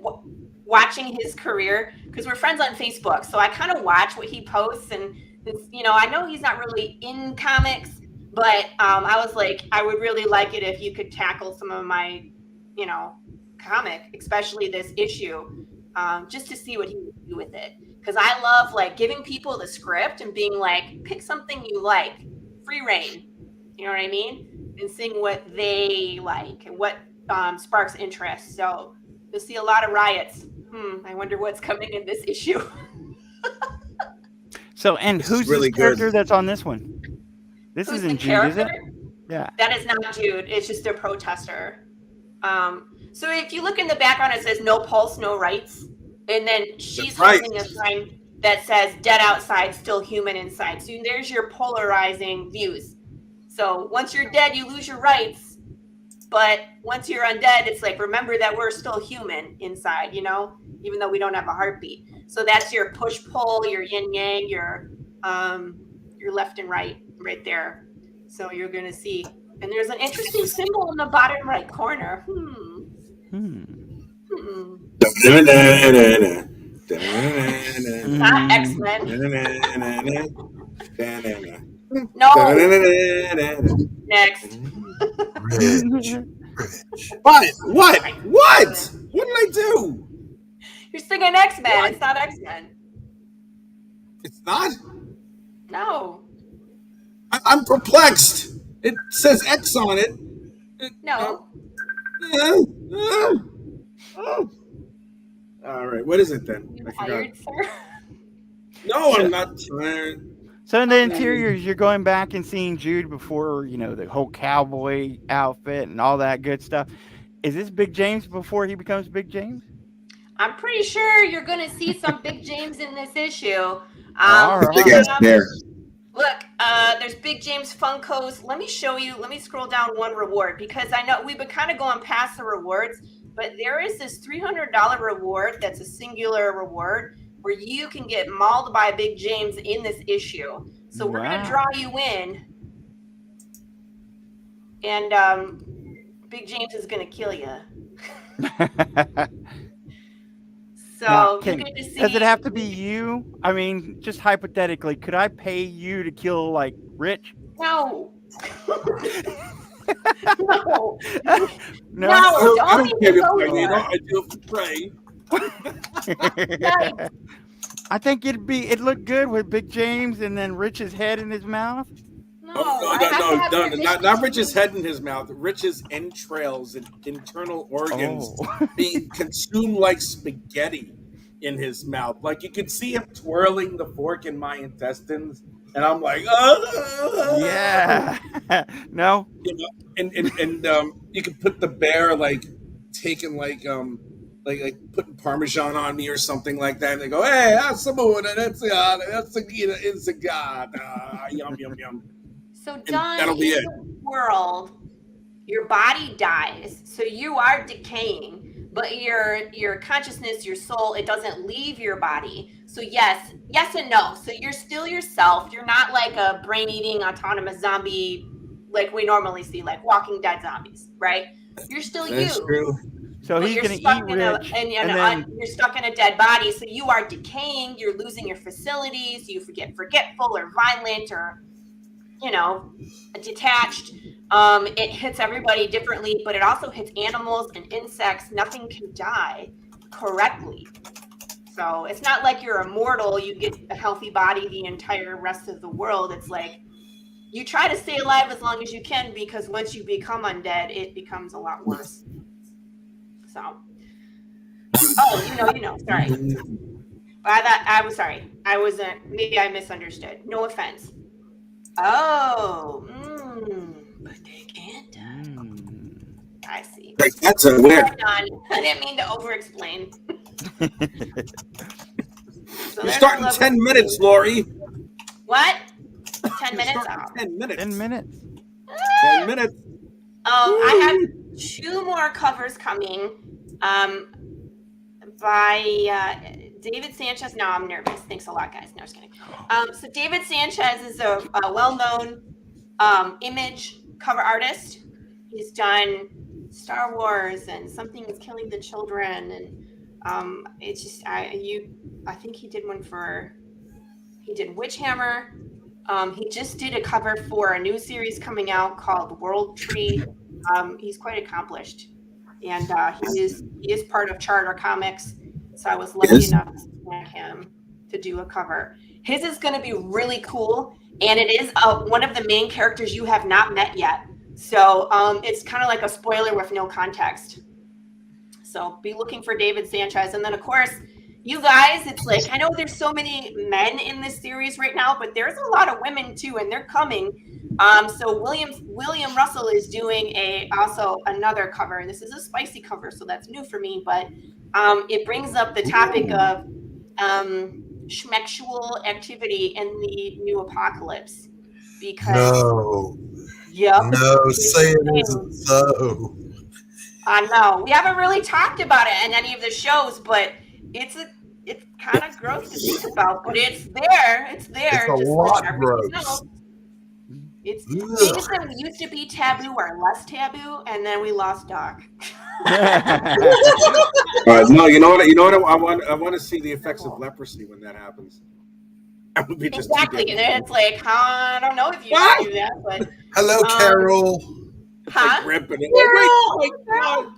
watching his career because we're friends on Facebook, so I kind of watch what he posts, and you know, I know he's not really in comics, but I was like, I would really like it if you could tackle some of my, you know, comic, especially this issue, just to see what he would do with it. Because I love like giving people the script and being like, pick something you like, free reign, you know what I mean? And seeing what they like and what sparks interest. So you'll see a lot of riots. I wonder what's coming in this issue. So, and who's really the character that's on this one? This isn't Jude, is it? Yeah. That is not Jude. It's just a protester. So if you look in the background, it says no pulse, no rights. And then she's holding a sign that says dead outside, still human inside. So there's your polarizing views. So once you're dead, you lose your rights. But once you're undead, it's like, remember that we're still human inside, you know, even though we don't have a heartbeat. So that's your push-pull, your yin-yang, your left and right there. So you're going to see. And there's an interesting symbol in the bottom right corner. Not X-Men. No. Next. What? What did I do? You're singing X-Men. What? It's not X-Men. It's not? No. I'm perplexed. It says X on it. No. All right. What is it then? You tired, sir? No, I'm not tired. So in the interiors, you're going back and seeing Jude before, you know, the whole cowboy outfit and all that good stuff. Is this Big James before he becomes Big James? I'm pretty sure you're going to see some Big James in this issue. All right. Look, there's Big James Funkos. Let me show you. Let me scroll down one reward because I know we've been kind of going past the rewards, but there is this $300 reward that's a singular reward where you can get mauled by Big James in this issue. So we're going to draw you in, and Big James is going to kill you. So now, you get to see. Does it have to be you? I mean, just hypothetically, could I pay you to kill like Rich? No. No. No, I don't care if I do it for free. I think it'd look good with Big James and then Rich's head in his mouth. No, not Rich's head in his mouth. Rich's entrails and internal organs being consumed like spaghetti in his mouth. Like you could see him twirling the fork in my intestines, and I'm like, yeah, no, you know, and you could put the bear like taking like putting Parmesan on me or something like that, and they go, hey, that's a god, yum yum yum. So Don, in the world, your body dies, so you are decaying, but your consciousness, your soul, it doesn't leave your body. So yes and no. So you're still yourself. You're not like a brain-eating autonomous zombie like we normally see, like Walking Dead zombies, right? You're still you. That's true. So he's going to eat Rich, and then you're stuck in a dead body. So you are decaying. You're losing your facilities. You get forgetful or violent or, you know, detached. It hits everybody differently, but it also hits animals and insects. Nothing can die correctly. So it's not like you're immortal. You get a healthy body the entire rest of the world. It's like you try to stay alive as long as you can, because once you become undead, it becomes a lot worse. So, you know. Sorry, I was sorry. I wasn't. Maybe I misunderstood. No offense. Oh, but they can't. I see. That's a weird. I didn't mean to over-explain. So you're starting 10 minutes, Laurie. What? 10 minutes? 10 minutes. 10 minutes. 10 minutes. I have 2 more covers coming by David Sanchez. No, I'm nervous. Thanks a lot, guys. No, just kidding. So David Sanchez is a well-known image cover artist. He's done Star Wars and Something is Killing the Children, and it's just I think he did one for. He did Witchhammer. He just did a cover for a new series coming out called World Tree. He's quite accomplished, and he is part of Charter Comics. So I was lucky enough to snag him to do a cover. His is going to be really cool, and it is one of the main characters you have not met yet. So it's kind of like a spoiler with no context. So be looking for David Sanchez, and then of course. You guys, it's like, I know there's so many men in this series right now, but there's a lot of women too, and they're coming. So William Russell is doing also another cover, and this is a spicy cover, so that's new for me, but it brings up the topic of schmexual activity in the new apocalypse. Because say it isn't so. I know. We haven't really talked about it in any of the shows, but it's kind of gross to think about, but it's there. It's there. It's a lot gross. It's things that used to be taboo are less taboo, and then we lost Doc. No, you know what? I want to see the effects of leprosy when that happens. That would be just exactly, and then it's like, I don't know if you can do that, but hello, Carol. Huh? Like Carol.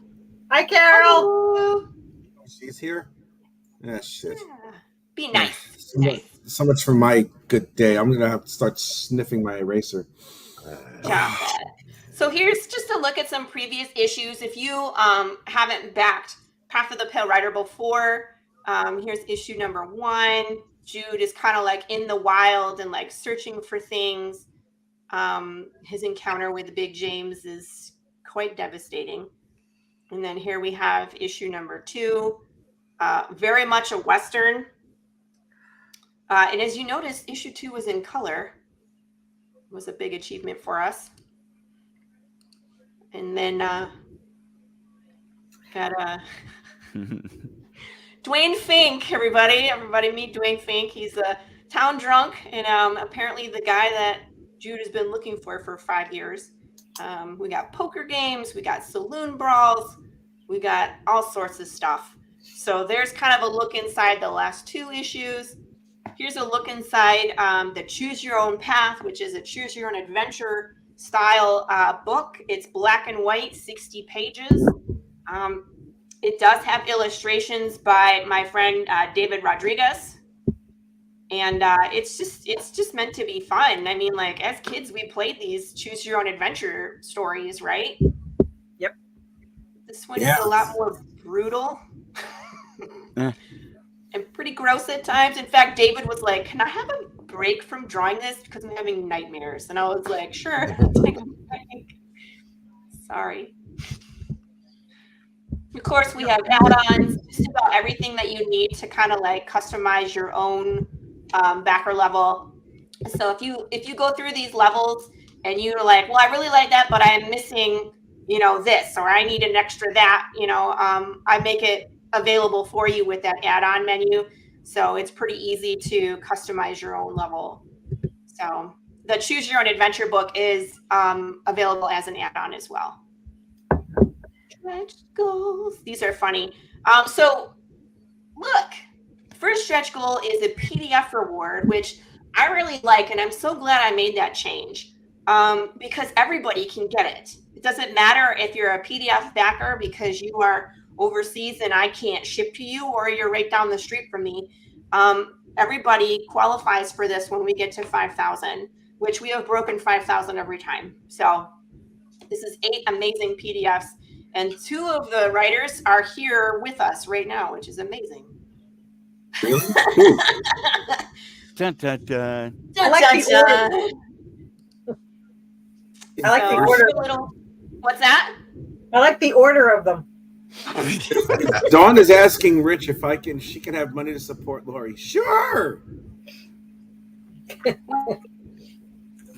Hi, Carol. Hello. She's here. Yeah, shit. Yeah. Be nice. So much for my good day. I'm gonna have to start sniffing my eraser. So here's just a look at some previous issues. If you haven't backed Path of the Pale Rider before, here's issue number 1. Jude is kind of like in the wild and like searching for things. His encounter with Big James is quite devastating. And then here we have issue number 2. Very much a Western. And as you notice, issue 2 was in color. It was a big achievement for us. And then got Dwayne Fink, everybody. Everybody meet Dwayne Fink. He's a town drunk, and apparently the guy that Jude has been looking for 5 years. We got poker games. We got saloon brawls. We got all sorts of stuff. So there's kind of a look inside the last 2 issues. Here's a look inside the Choose Your Own Path, which is a Choose Your Own Adventure style book. It's black and white, 60 pages. It does have illustrations by my friend David Rodriguez. And it's just meant to be fun. I mean, like, as kids, we played these Choose Your Own Adventure stories, right? Yep. This one is a lot more brutal. And pretty gross at times. In fact, David was like, can I have a break from drawing this because I'm having nightmares? And I was like, sure. Sorry. Of course, we have add-ons, just about everything that you need to kind of like customize your own backer level. So if you go through these levels and you're like, well, I really like that, but I'm missing, this, or I need an extra that, I make it available for you with that add-on menu. So it's pretty easy to customize your own level. So the Choose Your Own Adventure book is available as an add-on as well. Stretch goals. These are funny. So look, first stretch goal is a PDF reward, which I really like, and I'm so glad I made that change because everybody can get it. It doesn't matter if you're a PDF backer because you are overseas and I can't ship to you, or you're right down the street from me. Everybody qualifies for this when we get to 5,000. which we have broken 5,000 every time. So this is 8 amazing PDFs, and 2 of the writers are here with us right now, which is amazing. Really? Dun, dun, dun. I like the order. I like the order. What's that? I like the order of them. Dawn is asking Rich if she can have money to support Laurie. Sure.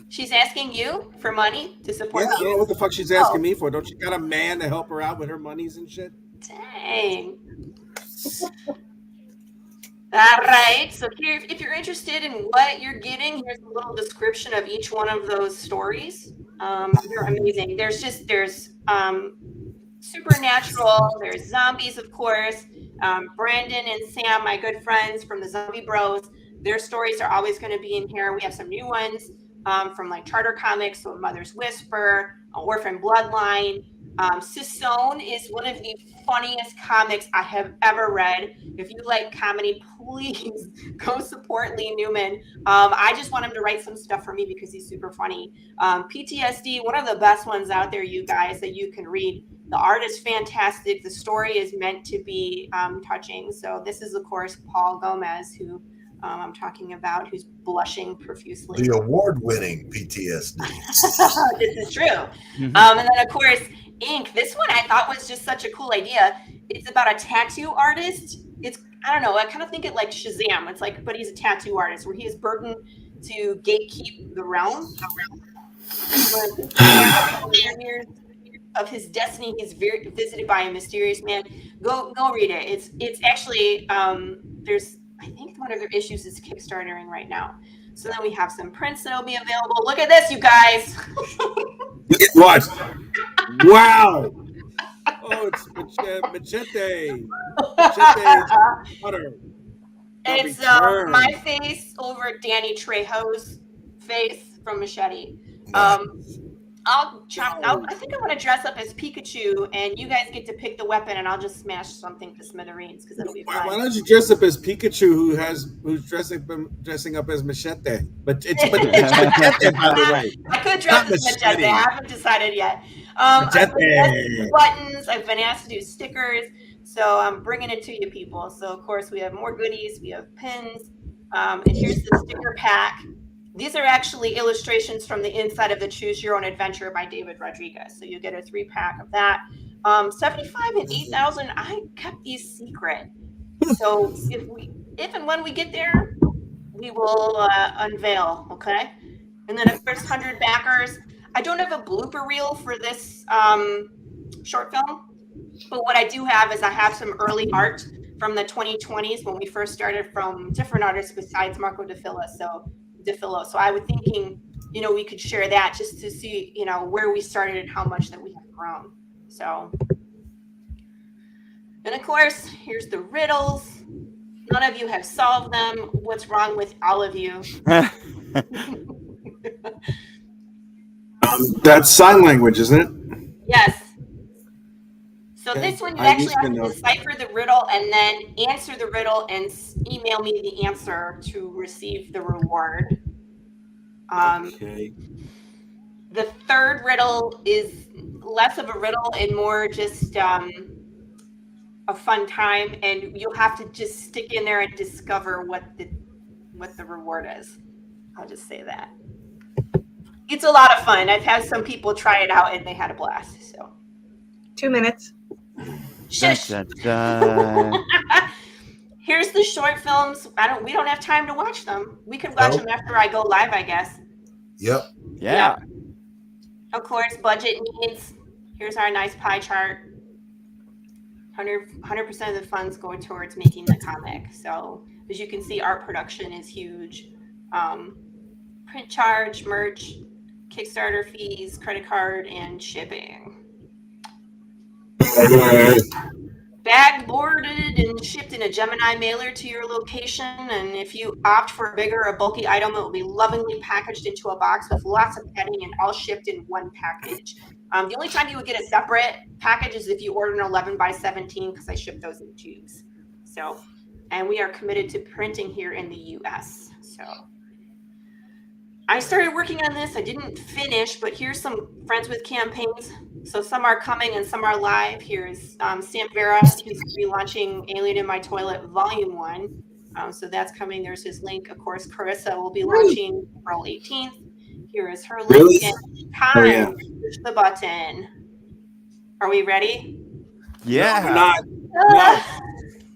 She's asking you for money to support I you? don't know what the fuck she's asking me for. Don't you got a man to help her out with her monies and shit? Dang. All right. So here, if you're interested in what you're getting, here's a little description of each one of those stories. They're amazing. There's supernatural. There's zombies, of course. Brandon and Sam, my good friends from the Zombie Bros, their stories are always going to be in here. We have some new ones from like Charter Comics, so Mother's Whisper, Orphan Bloodline. Sissone is one of the funniest comics I have ever read. If you like comedy, please go support Lee Newman. I just want him to write some stuff for me because he's super funny. PTSD, one of the best ones out there, you guys, that you can read. The art is fantastic. The story is meant to be touching. So this is, of course, Paul Gomez, who I'm talking about, who's blushing profusely. The award-winning PTSD. This is true. And then, of course, Ink. This one I thought was just such a cool idea. It's about a tattoo artist. I don't know, I kind of think it like Shazam. It's like, but he's a tattoo artist where he is burdened to gatekeep the realm. Of his destiny, he's visited by a mysterious man. Go read it. It's actually there's, I think one of their issues is Kickstartering right now. So then we have some prints that'll be available. Look at this, you guys. What? Wow. Oh, it's Machete. Butter. It's my face over Danny Trejo's face from Machete. I think I want to dress up as Pikachu, and you guys get to pick the weapon, and I'll just smash something to smithereens because it'll be fun. Why don't you dress up as Pikachu, who's dressing up as Machete? But it's Machete, by the way. I could dress as Machete. I haven't decided yet. I've been asked to do buttons. I've been asked to do stickers. So I'm bringing it to you people. So, of course, we have more goodies. We have pins. And here's the sticker pack. These are actually illustrations from the inside of the Choose Your Own Adventure by David Rodriguez. So you get a 3-pack of that. 75 and 8,000, I kept these secret. So if and when we get there, we will unveil, okay? And then, of course, 100 backers. I don't have a blooper reel for this short film, but what I do have is I have some early art from the 2020s when we first started from different artists besides Marco Devill. So I was thinking, we could share that just to see, where we started and how much that we have grown. So, and of course, here's the riddles. None of you have solved them. What's wrong with all of you? That's sign language, isn't it? Yes. So this one, you actually have to decipher the riddle and then answer the riddle and email me the answer to receive the reward. Okay. The third riddle is less of a riddle and more just a fun time, and you'll have to just stick in there and discover what the reward is. I'll just say that. It's a lot of fun. I've had some people try it out and they had a blast. So 2 minutes. Shush. Here's the short films. We don't have time to watch them. We could watch them after I go live, I guess. Yep. Yeah. Of course, budget needs. Here's our nice pie chart. 100% of the funds go towards making the comic. So as you can see, art production is huge. Print charge, merch, Kickstarter fees, credit card, and shipping. Bagged, boarded, and shipped in a Gemini mailer to your location. And if you opt for a bigger or bulky item, it will be lovingly packaged into a box with lots of padding and all shipped in one package. The only time you would get a separate package is if you order an 11 by 17 because I ship those in tubes. So, and we are committed to printing here in the U.S. So, I started working on this. I didn't finish, but here's some friends with campaigns. So some are coming and some are live. Here's Sam Vera, who's relaunching Alien in My Toilet Volume 1. So that's coming. There's his link. Of course, Carissa will be launching April 18th. Here is her link. Really? And time. Push the button. Are we ready? Yeah. No, we're not.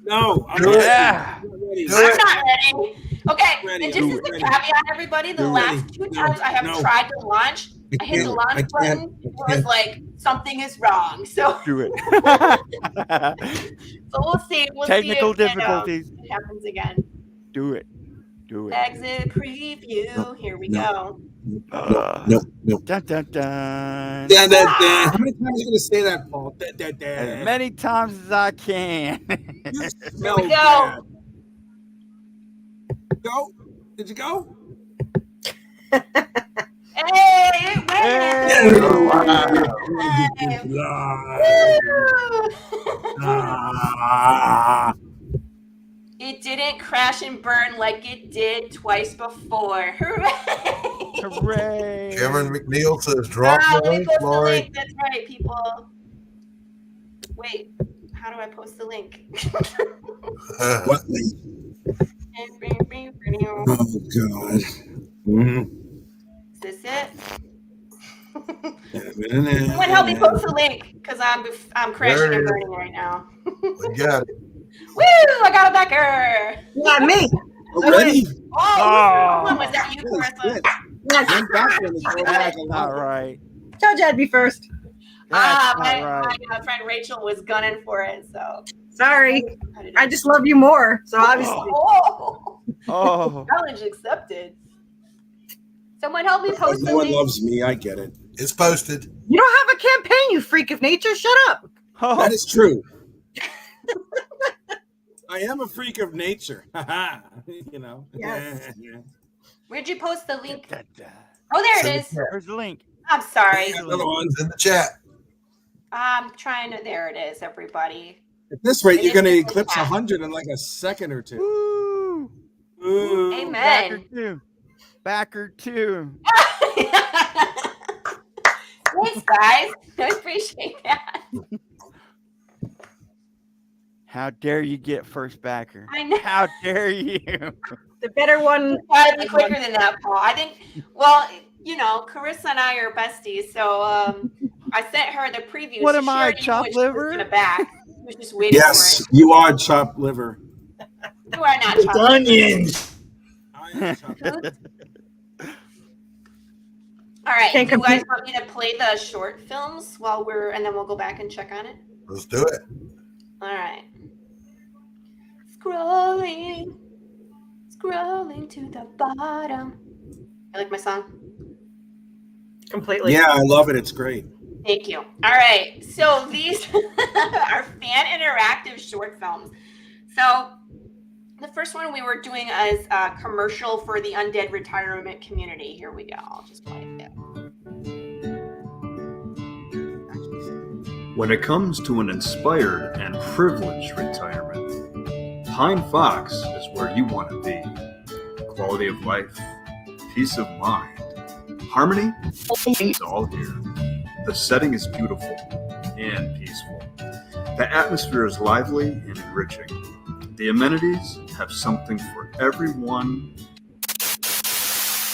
No, I'm not ready. I'm not ready. Okay, and just as a caveat, everybody, the last 2 times I have tried to launch, I hit the launch button. It was like something is wrong. So do it. So we'll see. Technical see if difficulties. it happens again. Do it. Do it. Exit preview. Here we go. No. Dun, dun, dun. How many times are you going to say that, Paul? As many times as I can. Here we go. Go. Did you go? Hey, it went. It didn't crash and burn like it did twice before. Hooray! Hooray! Cameron McNeil says drop let the me link, post the Laurie. link. That's right, people. Wait, how do I post the link? What link? Oh, God. Is this it? Someone Someone help me post the link, because I'm crashing and burning right now. We got it. Woo! I got a Becker. Not me. Already? Oh, was that you, Carissa? That's not right. Told you I'd be first. That's my not right. friend Rachel was gunning for it, so. Sorry. I just love you more, so obviously. Oh. Challenge accepted. Someone help me post the No one link. loves me. I get it. It's posted. You don't have a campaign, you freak of nature. Shut up. Oh. That is true. I am a freak of nature. You know. Yes. Where'd you post the link? Oh, there it is. There's the link. I'm sorry. Another one's in the chat. I'm trying to. There it is, everybody. At this rate, you're going to eclipse 100 in like a second or two. Woo. Ooh. Amen. Backer two. Thanks, guys. I appreciate that. How dare you get first backer? I know. How dare you? The better one. Gotta be quicker than that, Paul. I think. Well, you know, Carissa and I are besties, so I sent her the preview. What so am she I, already knew chopped what she was liver? gonna back. She was just waiting Yes, for it. you are chopped liver. You are not chopped. Onions. I am chopped liver. All right, Can't you guys compete. want me to play the short films while and then we'll go back and check on it? Let's do it. All right. Scrolling to the bottom. You like my song? Completely. Yeah, I love it. It's great. Thank you. All right. So these are fan interactive short films. So the first one we were doing is a commercial for the undead retirement community. Here we go. I'll just play it. When it comes to an inspired and privileged retirement, Pine Fox is where you want to be. Quality of life, peace of mind, harmony, it's all here. The setting is beautiful and peaceful. The atmosphere is lively and enriching. The amenities have something for everyone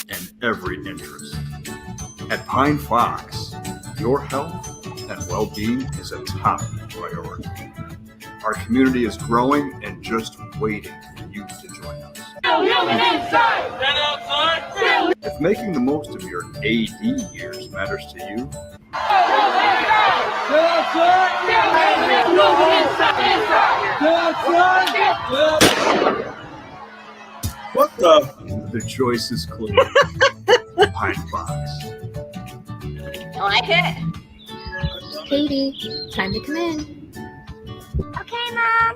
and every interest. At Pine Fox, your health and well-being is a top priority. Our community is growing and just waiting for you to join us. If making the most of your AD years matters to you, What the choice is clear. Pine Fox. I like it. Katie, time to come in. Okay, Mom.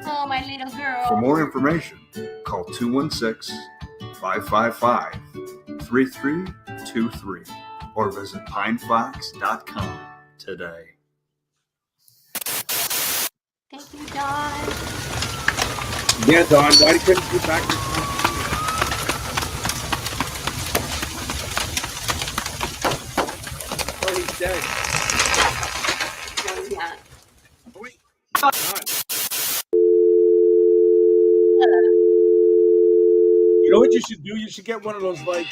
Oh, my little girl. For more information, call 216-555-3323 or visit pinefox.com today. Thank you, Dawn. Yeah, Don. Why couldn't you back your Wait. You know what you should do? You should get one of those like.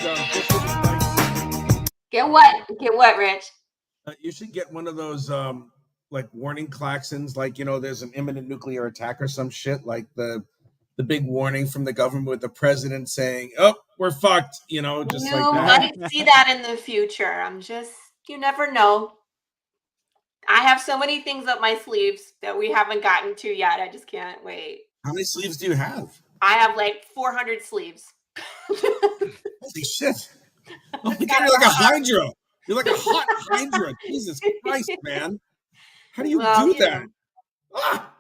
Get what? Get what, Rich? You should get one of those like warning klaxons. Like there's an imminent nuclear attack or some shit. Like the big warning from the government with the president saying, "Oh, we're fucked." Just like that. You might see that in the future. You never know. I have so many things up my sleeves that we haven't gotten to yet. I just can't wait. How many sleeves do you have? I have like 400 sleeves. Holy shit. Oh my God, you're like a hydra. You're like a hot hydra. Jesus Christ, man. How do you do that? Ah!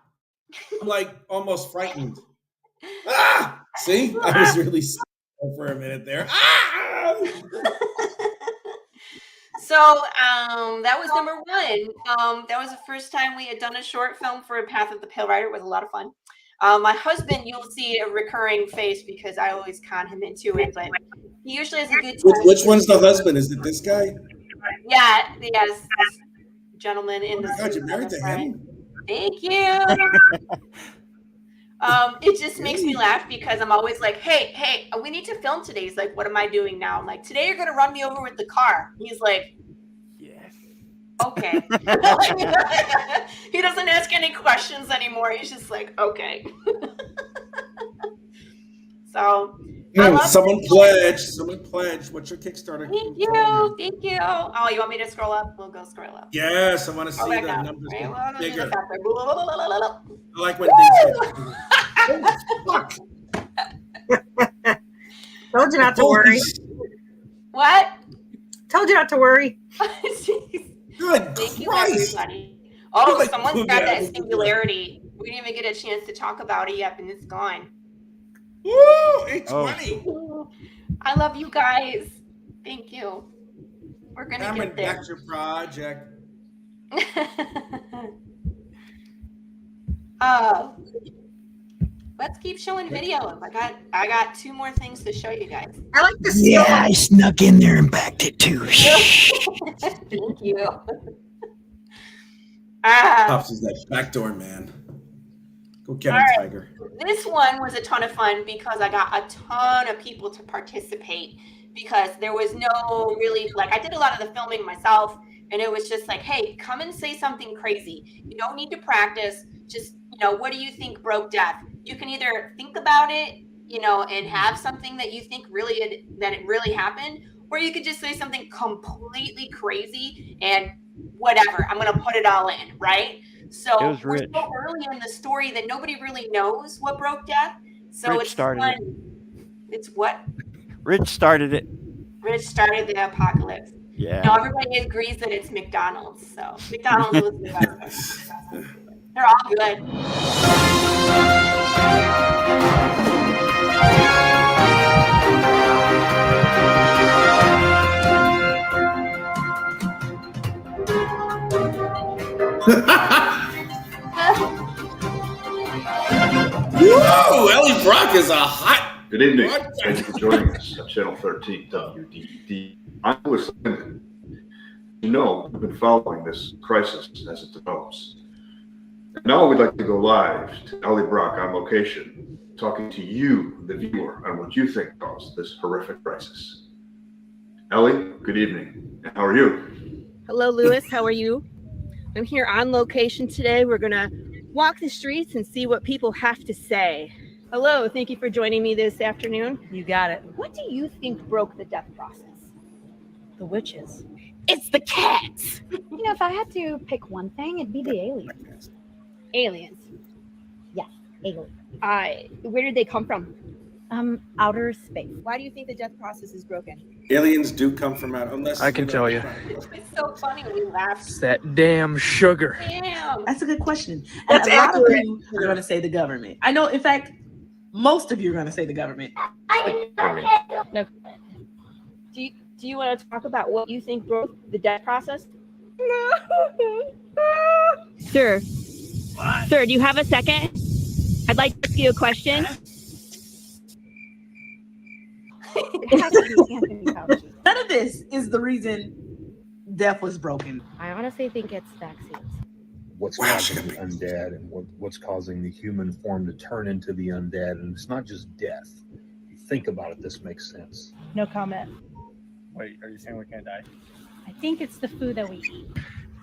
I'm like almost frightened. Ah! See? I was really scared for a minute there. Ah! So that was number one. That was the first time we had done a short film for Path of the Pale Rider. It was a lot of fun. My husband, you'll see a recurring face because I always con him into it, but he usually has a good time. Which one's the husband? Is it this guy? Yeah, yes, this gentleman in the God, you're married to him? Thank you. It just makes me laugh because I'm always like, hey, we need to film today. He's like, what am I doing now? I'm like, today you're going to run me over with the car. He's like, yes. Okay. He doesn't ask any questions anymore. He's just like, okay. So. Someone pledged. What's your Kickstarter? Thank you. Oh, you want me to scroll up? We'll go scroll up. Yes, I want to see the numbers bigger. I like when things fuck. Told you not to worry. What? Told you not to worry. Good Thank you, Christ. everybody. Oh, someone grabbed that singularity. We didn't even get a chance to talk about it yet, and it's gone. Woo! 820. I love you guys. Thank you. We're gonna get there. That's your project. Let's keep showing videos. I got 2 more things to show you guys. I like this. Yeah, I snuck in there and backed it too. Thank you. Pops is that backdoor man. Go get him, Tiger. This one was a ton of fun because I got a ton of people to participate because there was no really, I did a lot of the filming myself and it was just like, hey, come and say something crazy. You don't need to practice. Just, what do you think broke Death? You can either think about it, and have something that you think that it really happened, or you could just say something completely crazy and whatever. I'm going to put it all in, right? So we're so early in the story that nobody really knows what broke Death. So Rich it's started fun. it. It's what? Rich started it. Rich started the apocalypse. Yeah. No, everybody agrees that it's McDonald's. So McDonald's was the best. They're all good. Whoa, Ellie Brock is a hot. Good evening. Thank you for joining us at Channel 13 WDD. I'm Louis Linden. We've been following this crisis as it develops. And now we'd like to go live to Ellie Brock on location, talking to you, the viewer, on what you think caused this horrific crisis. Ellie, good evening. How are you? Hello, Louis. How are you? I'm here on location today. We're going to walk the streets and see what people have to say. Hello. Thank you for joining me this afternoon. You got it. What do you think broke the death process? The witches. It's the cats. If I had to pick one thing, it'd be the aliens. Aliens. Yes, aliens. Where did they come from? Outer space. Why do you think the death process is broken? Aliens do come from out, unless I can tell you. It's so funny when we laugh. It's that damn sugar. Damn. That's a good question. That's and a lot accurate. of you are going to say the government. I know, in fact, most of you are going to say the government. No. Do you want to talk about what you think broke the death process? No. Sir. What? Sir, do you have a second? I'd like to ask you a question. None of this is the reason death was broken. I honestly think it's vaccines. what's causing the undead and what's causing the human form to turn into the undead. And it's not just death. If you think about it, this makes sense. No comment. Wait, are you saying we can't die? I think it's the food that we eat.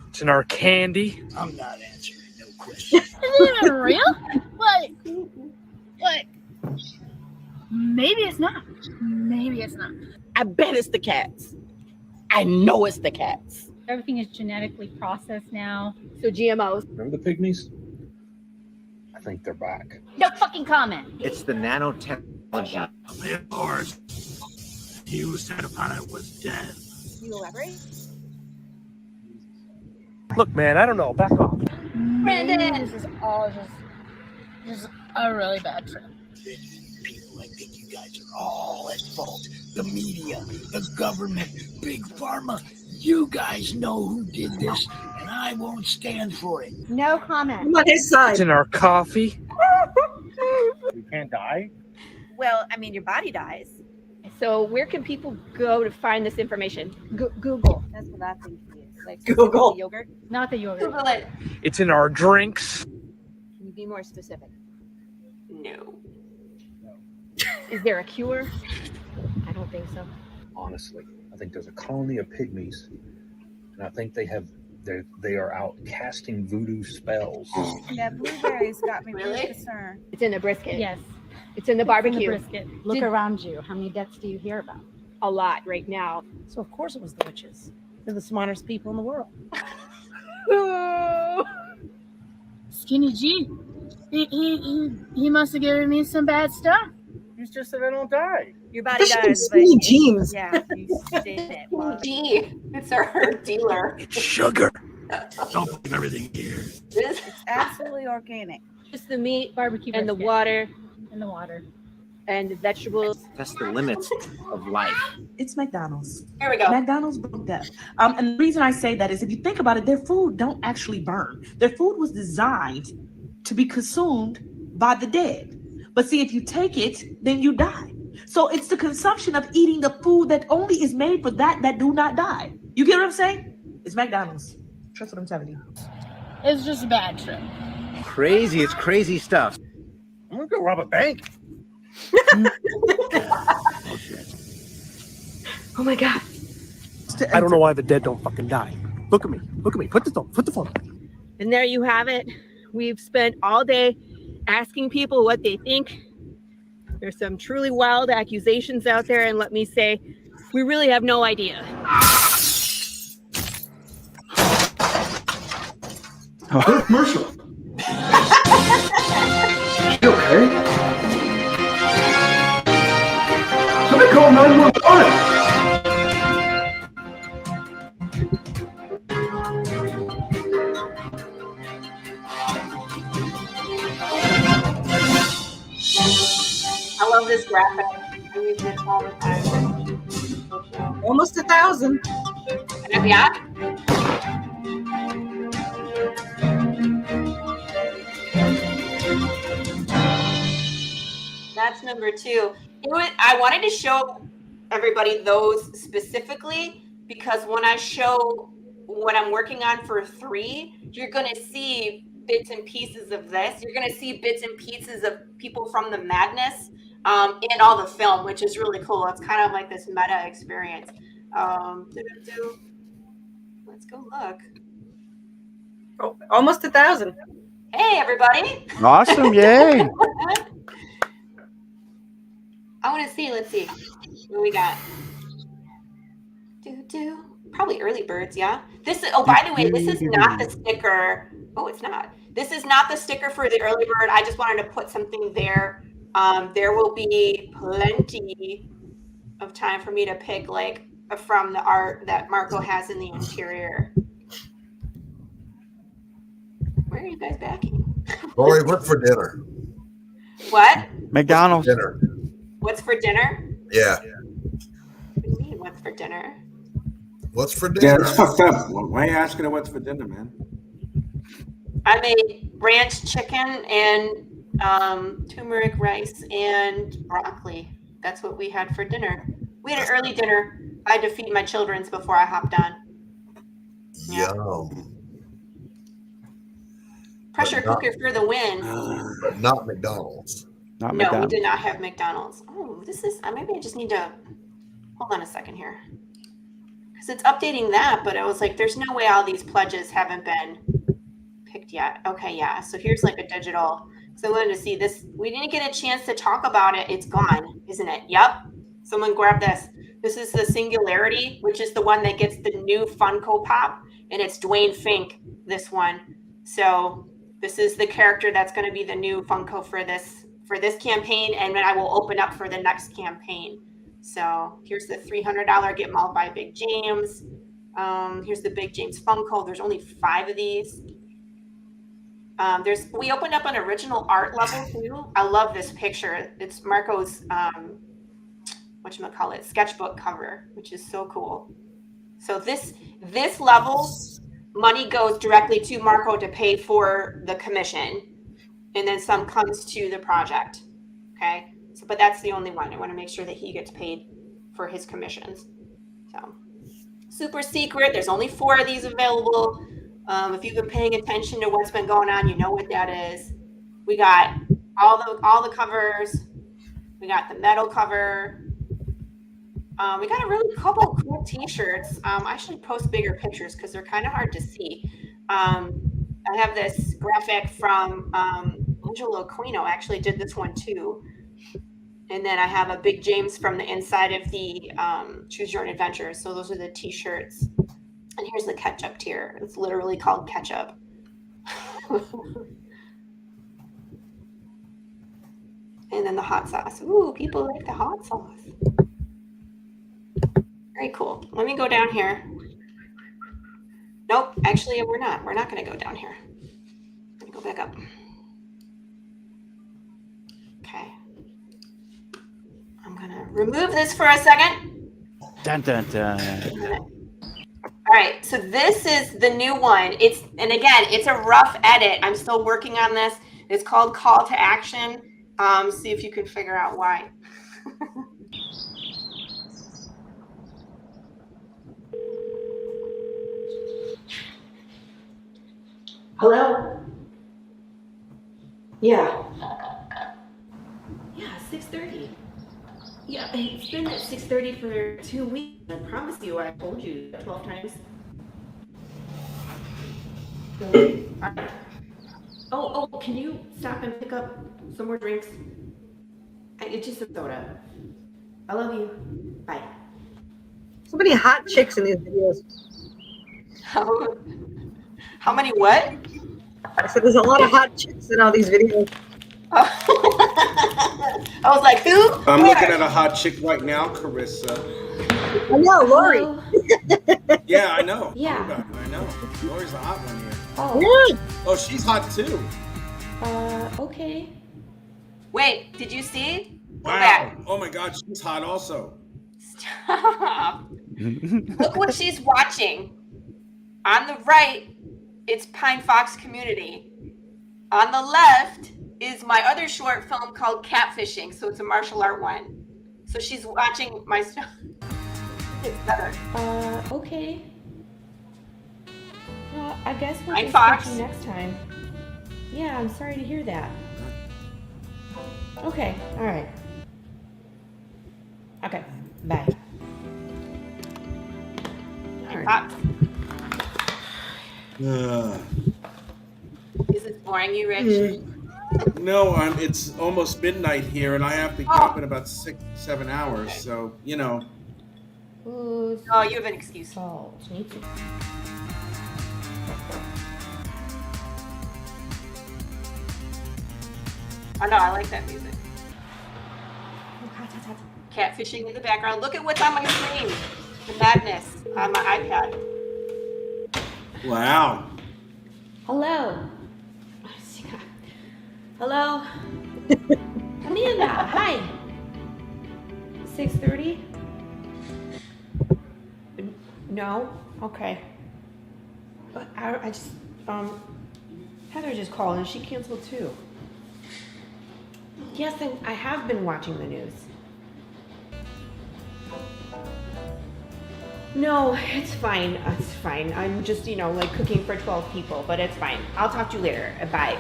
It's in our candy. I'm not answering no questions. Is it even real? What? Maybe it's not. Maybe it's not. I bet it's the cats. I know it's the cats. Everything is genetically processed now. So GMOs. Remember the pygmies? I think they're back. No fucking comment. It's the nanotechnology. Of course. He who sat upon it was dead. You elaborate? Look, man, I don't know. Back off. Brandon! This is all just a really bad trip. People, I think you guys are all at fault. The media, the government, Big Pharma. You guys know who did this, and I won't stand for it. No comment. I'm on his side. It's in our coffee. We can't die? Well, I mean, your body dies. So where can people go to find this information? Google. That's what I think it is. Like Google. Yogurt? Not the yogurt. Google it. It's in our drinks. Can you be more specific? No. Is there a cure? I don't think so. Honestly, I think there's a colony of pygmies, and I think they are out casting voodoo spells. Yeah, blueberries got me Really? really concerned. It's in the brisket. Yes. It's in the barbecue. It's in the brisket. Look around you. How many deaths do you hear about? A lot right now. So of course it was the witches. They're the smartest people in the world. Skinny G. He must have given me some bad stuff. You just said I don't die. Your body This dies, is skinny jeans. yeah, you did it. Well, G. It's our dealer. It's sugar. Don't believe everything here. This it's absolutely organic. Just the meat Barbecue and the brisket. water In the water. and the vegetables. That's the limits of life. It's McDonald's. Here we go. McDonald's broke death. And the reason I say that is if you think about it, their food don't actually burn. Their food was designed to be consumed by the dead. But see, if you take it, then you die. So it's the consumption of eating the food that only is made for that do not die. You get what I'm saying? It's McDonald's. Trust what I'm telling you. It's just a bad trip. Crazy. It's crazy stuff. I'm gonna go rob a bank. Oh my God. I don't know why the dead don't fucking die. Look at me. Look at me. Put the phone. And there you have it. We've spent all day asking people what they think. There's some truly wild accusations out there, and let me say, we really have no idea. Commercial. You okay? Somebody call 911. I love this graphic. I use this all the time. Almost 1,000. Yeah. That's number 2. I wanted to show everybody those specifically because when I show what I'm working on for 3, you're going to see bits and pieces of this. You're going to see bits and pieces of people from the madness in all the film, which is really cool. It's kind of like this meta experience. Let's go look. Oh, almost 1,000. Hey, everybody. Awesome. Yay. I want to see. Let's see what we got. Probably early birds. Yeah. This is. Oh, by the way, this is not the sticker. Oh, it's not. This is not the sticker for the early bird. I just wanted to put something there. There will be plenty of time for me to pick like from the art that Marco has in the interior. Where are you guys backing? Laurie, what's for dinner? What? McDonald's. Dinner. What's for dinner? Yeah. What do you mean, what's for dinner? What's for Yeah, dinner? that's fucked up. Why are you asking her what's for dinner, man? I made ranch chicken and turmeric rice and broccoli. That's what we had for dinner. We had an early dinner. I had to feed my children before I hopped on. Yum. Pressure cooker for the win. But not McDonald's. Not No, McDonald's. we did not have McDonald's. Oh, this is, maybe I just need to, hold on a second here. Because it's updating that, but I was like, there's no way all these pledges haven't been picked yet. Okay, yeah. So here's like a digital. So I wanted to see this. We didn't get a chance to talk about it. It's gone, isn't it? Yep. Someone grab this. This is the Singularity, which is the one that gets the new Funko Pop. And it's Dwayne Fink, this one. So this is the character that's going to be the new Funko for this campaign. And then I will open up for the next campaign. So here's the $300 Get Mauled by Big James. Here's the Big James Funko. There's only 5 of these. We opened up an original art level too. I love this picture. It's Marco's whatchamacallit, sketchbook cover, which is so cool. So this level, money goes directly to Marco to pay for the commission, and then some comes to the project. Okay, so but that's the only one. I want to make sure that he gets paid for his commissions. So super secret. There's only 4 of these available. If you've been paying attention to what's been going on, you know what that is. We got all the covers. We got the metal cover. We got a really couple cool T-shirts. I should post bigger pictures because they're kind of hard to see. I have this graphic from Angelo Aquino. Actually did this one too. And then I have a Big James from the inside of the Choose Your Own Adventure. So those are the T-shirts. And here's the ketchup tier. It's literally called ketchup. And then the hot sauce. Ooh, people like the hot sauce. Very cool. Let me go down here. Nope, actually we're not. We're not going to go down here. Let me go back up. Okay. I'm going to remove this for a second. Dun, dun, dun. All right, so this is the new one. And again, it's a rough edit. I'm still working on this. It's called Call to Action. See if you can figure out why. Hello? Yeah. Yeah, 6:30. Yeah, it's been at 6:30 for 2 weeks. I promise you, I told you 12 times. Oh, can you stop and pick up some more drinks? It's just a soda. I love you. Bye. So many hot chicks in these videos. How many what? I said there's a lot of hot chicks in all these videos. I was like, who? I'm looking at a hot chick right now, Carissa. I know, Laurie. Yeah, I know. Yeah. I know. Laurie's a hot one here. Oh. Oh, she's hot too. Okay. Wait, did you see? Wow. Oh my God, she's hot also. Stop. Look what she's watching. On the right, it's Pine Fox Community. On the left is my other short film called Catfishing. So it's a martial art one. So she's watching my stuff. It's better. Okay. Well, I guess we'll just catch you next time. Yeah, I'm sorry to hear that. Okay, all right. Okay, bye. Fox. Is it boring you, Rich? No, it's almost midnight here, and I have to get up in about 6-7 hours. So you know. Oh, you have an excuse. Oh, no, I like that music. Catfishing in the background. Look at what's on my screen. The madness on my iPad. Wow. Hello. Hello. Amanda, hi. 6:30? No? Okay. I just, Heather just called and she canceled too. Yes, I have been watching the news. No, it's fine. It's fine. I'm just, like cooking for 12 people, but it's fine. I'll talk to you later. Bye.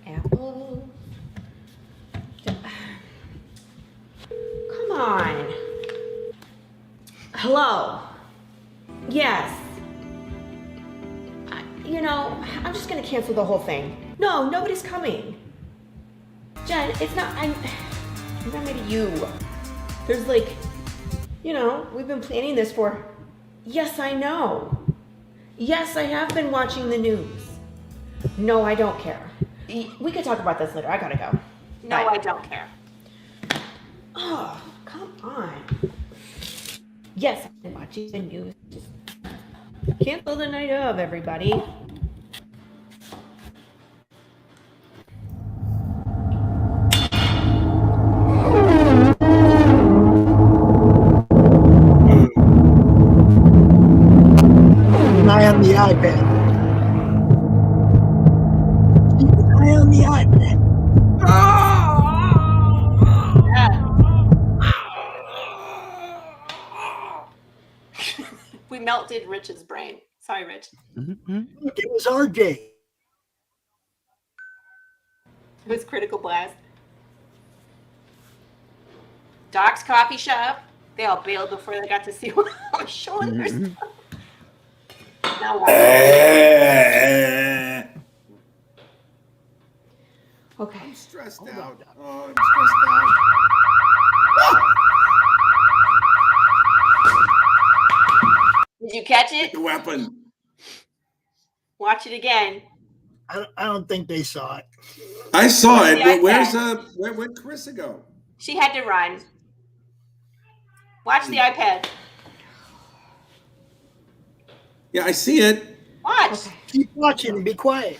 Apple. Come on. Hello. Yes. I'm just gonna cancel the whole thing. No, nobody's coming. Jen, it's not mad at you. There's we've been planning this for, yes, I know. Yes, I have been watching the news. No, I don't care. We could talk about this later. I gotta go. No, I don't care. Oh, come on. Yes, I've been watching the news. Just cancel the night of, everybody. Keep an eye on the iPad. Keep an eye on the iPad. We melted Rich's brain. Sorry, Rich. Look, it was RJ. It was Critical Blast. Doc's coffee shop. They all bailed before they got to see what I was showing their stuff. Now what? Okay. I'm stressed out. Oh, I'm stressed out. Did you catch it? The weapon. Watch it again. I don't think they saw it. I saw it, but where'd Carissa go? She had to run. Watch the iPad. Yeah, I see it. Watch. Keep watching and be quiet.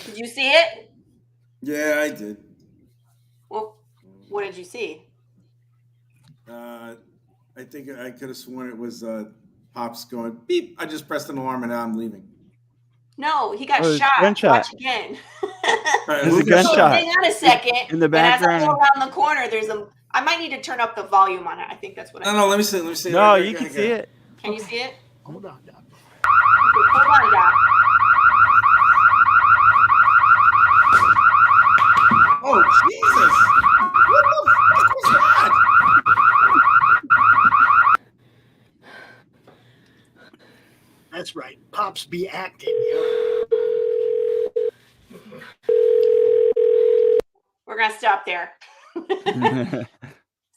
Did you see it? Yeah, I did. Well, what did you see? I think I could have sworn it was Pops going beep. I just pressed an alarm and now I'm leaving. No, he got shot. Gunshot. Watch again. There's a gunshot. Hang on a second. In the And as I background. go around the corner, I might need to turn up the volume on it. I think that's what I No, let me see. Let me see. No, you can see it. Can you see it? Hold on, Doc. Hold on, Doc. Oh, Jesus. What the fuck was that? That's right. Pops be acting. We're going to stop there.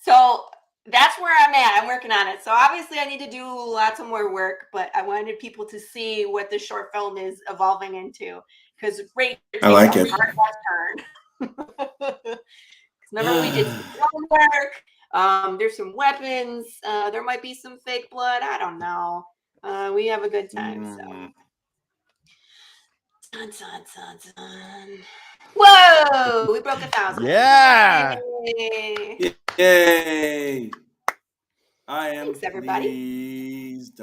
So that's where I'm at. I'm working on it. So obviously I need to do lots of more work, but I wanted people to see what the short film is evolving into. Because I like it. Hard left turn. Remember we did some drone work. There's some weapons. There might be some fake blood. I don't know. We have a good time. So. Dun, dun, dun, dun. Whoa! We broke 1,000. Yeah. Yay! Yay! I am Thanks, everybody. pleased.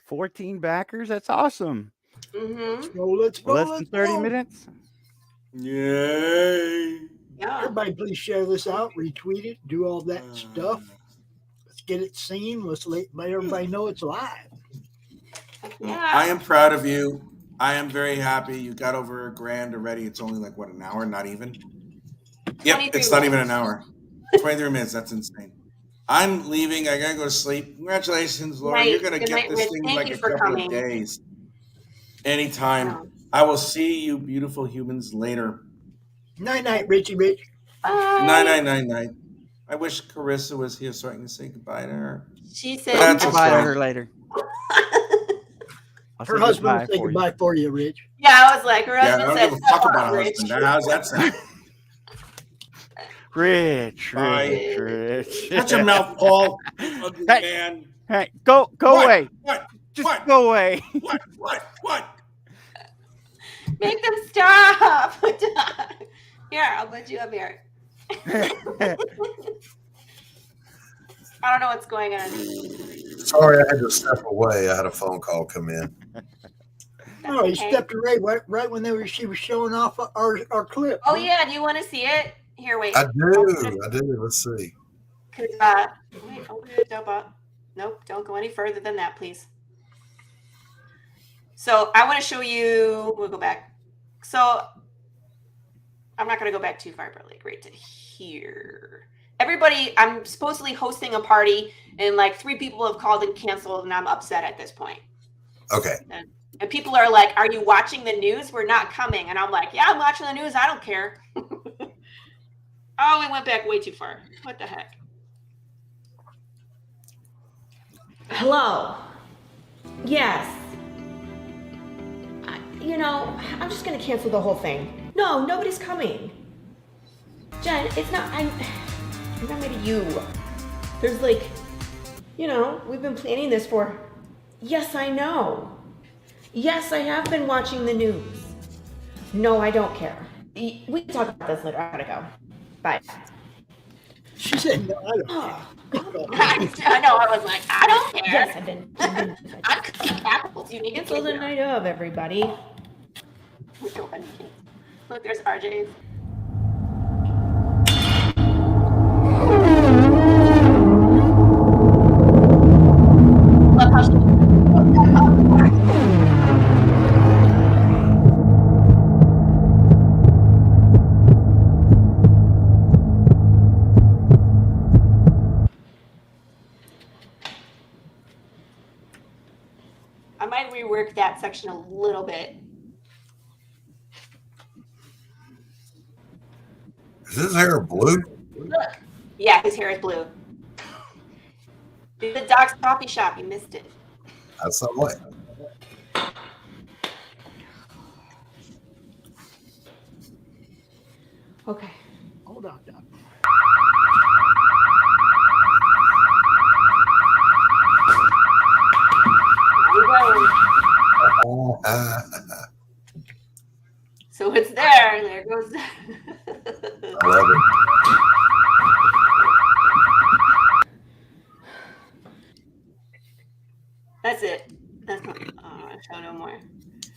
14 backers. That's awesome. Mm-hmm. Let's go. Less than 30 minutes. Yay! Yeah. Everybody, please share this out, retweet it, do all that stuff. Let's get it seen. Let's let everybody know it's live. Yeah. I am proud of you. I am very happy. You got over $1,000 already. It's only like, what, an hour? Not even? Yep, it's not even an hour. 23 minutes. That's insane. I'm leaving. I got to go to sleep. Congratulations, Laura. You're going to get this thing in like a couple of days. Anytime. I will see you beautiful humans later. Night-night, Richie Rich. Night. I wish Carissa was here so I can say goodbye to her. She said goodbye to her later. Her husband will say goodbye for you, Rich. Yeah, I was like, her husband I said, don't give a fuck about her Rich. husband. How's that sound? Rich. Shut your mouth, Paul. Ugly man. Hey, go away. What? Just go away. What? Make them stop. Here, I'll put you up here. I don't know what's going on. Sorry, I had to step away. I had a phone call come in. No, he stepped away right when she was showing off our clip. Oh yeah, do you want to see it? Here, wait. I do. Let's see. Wait, open it up. Nope, don't go any further than that, please. So I want to show you. We'll go back. So I'm not going to go back too far, but like right to here. Everybody, I'm supposedly hosting a party, and like 3 people have called and canceled, and I'm upset at this point. Okay. And people are like, "Are you watching the news? We're not coming." And I'm like, "Yeah, I'm watching the news. I don't care." Oh, we went back way too far. What the heck? Hello. Yes. I'm just going to cancel the whole thing. No, nobody's coming. Jen, it's not, I'm not mad at you. There's like, we've been planning this for, yes, I know. Yes, I have been watching the news. No, I don't care. We can talk about this later. I gotta go. Bye. She said, no, I don't care. I know, I was like, I don't care. Yes, I've been I'm cooking apples. You need to cancel the night of, everybody. Look, there's RJ's. Love how she I might rework that section a little bit. Is his hair blue? Look. Yeah, his hair is blue. The Doc's coffee shop. You missed it. That's not right. Okay. Hold on, Doc. So it's there. There goes. I love it. That's it. That's not. Show no more.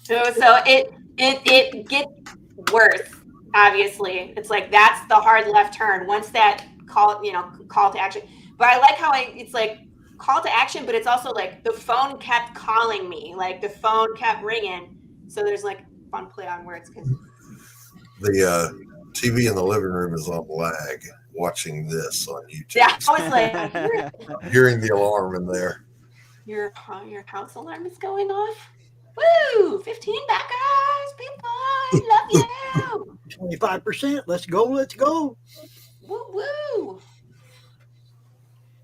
So it gets worse. Obviously, it's like that's the hard left turn. Once that call to action. But I like how it's like call to action, but it's also like the phone kept calling me. Like the phone kept ringing. So there's like fun play on words because The TV in the living room is on lag. Watching this on YouTube. Yeah, I was like, I'm hearing the alarm in there. Your house alarm is going off. Woo! 15 backers, people. I love you. 25%. Let's go. Let's go. Woo woo.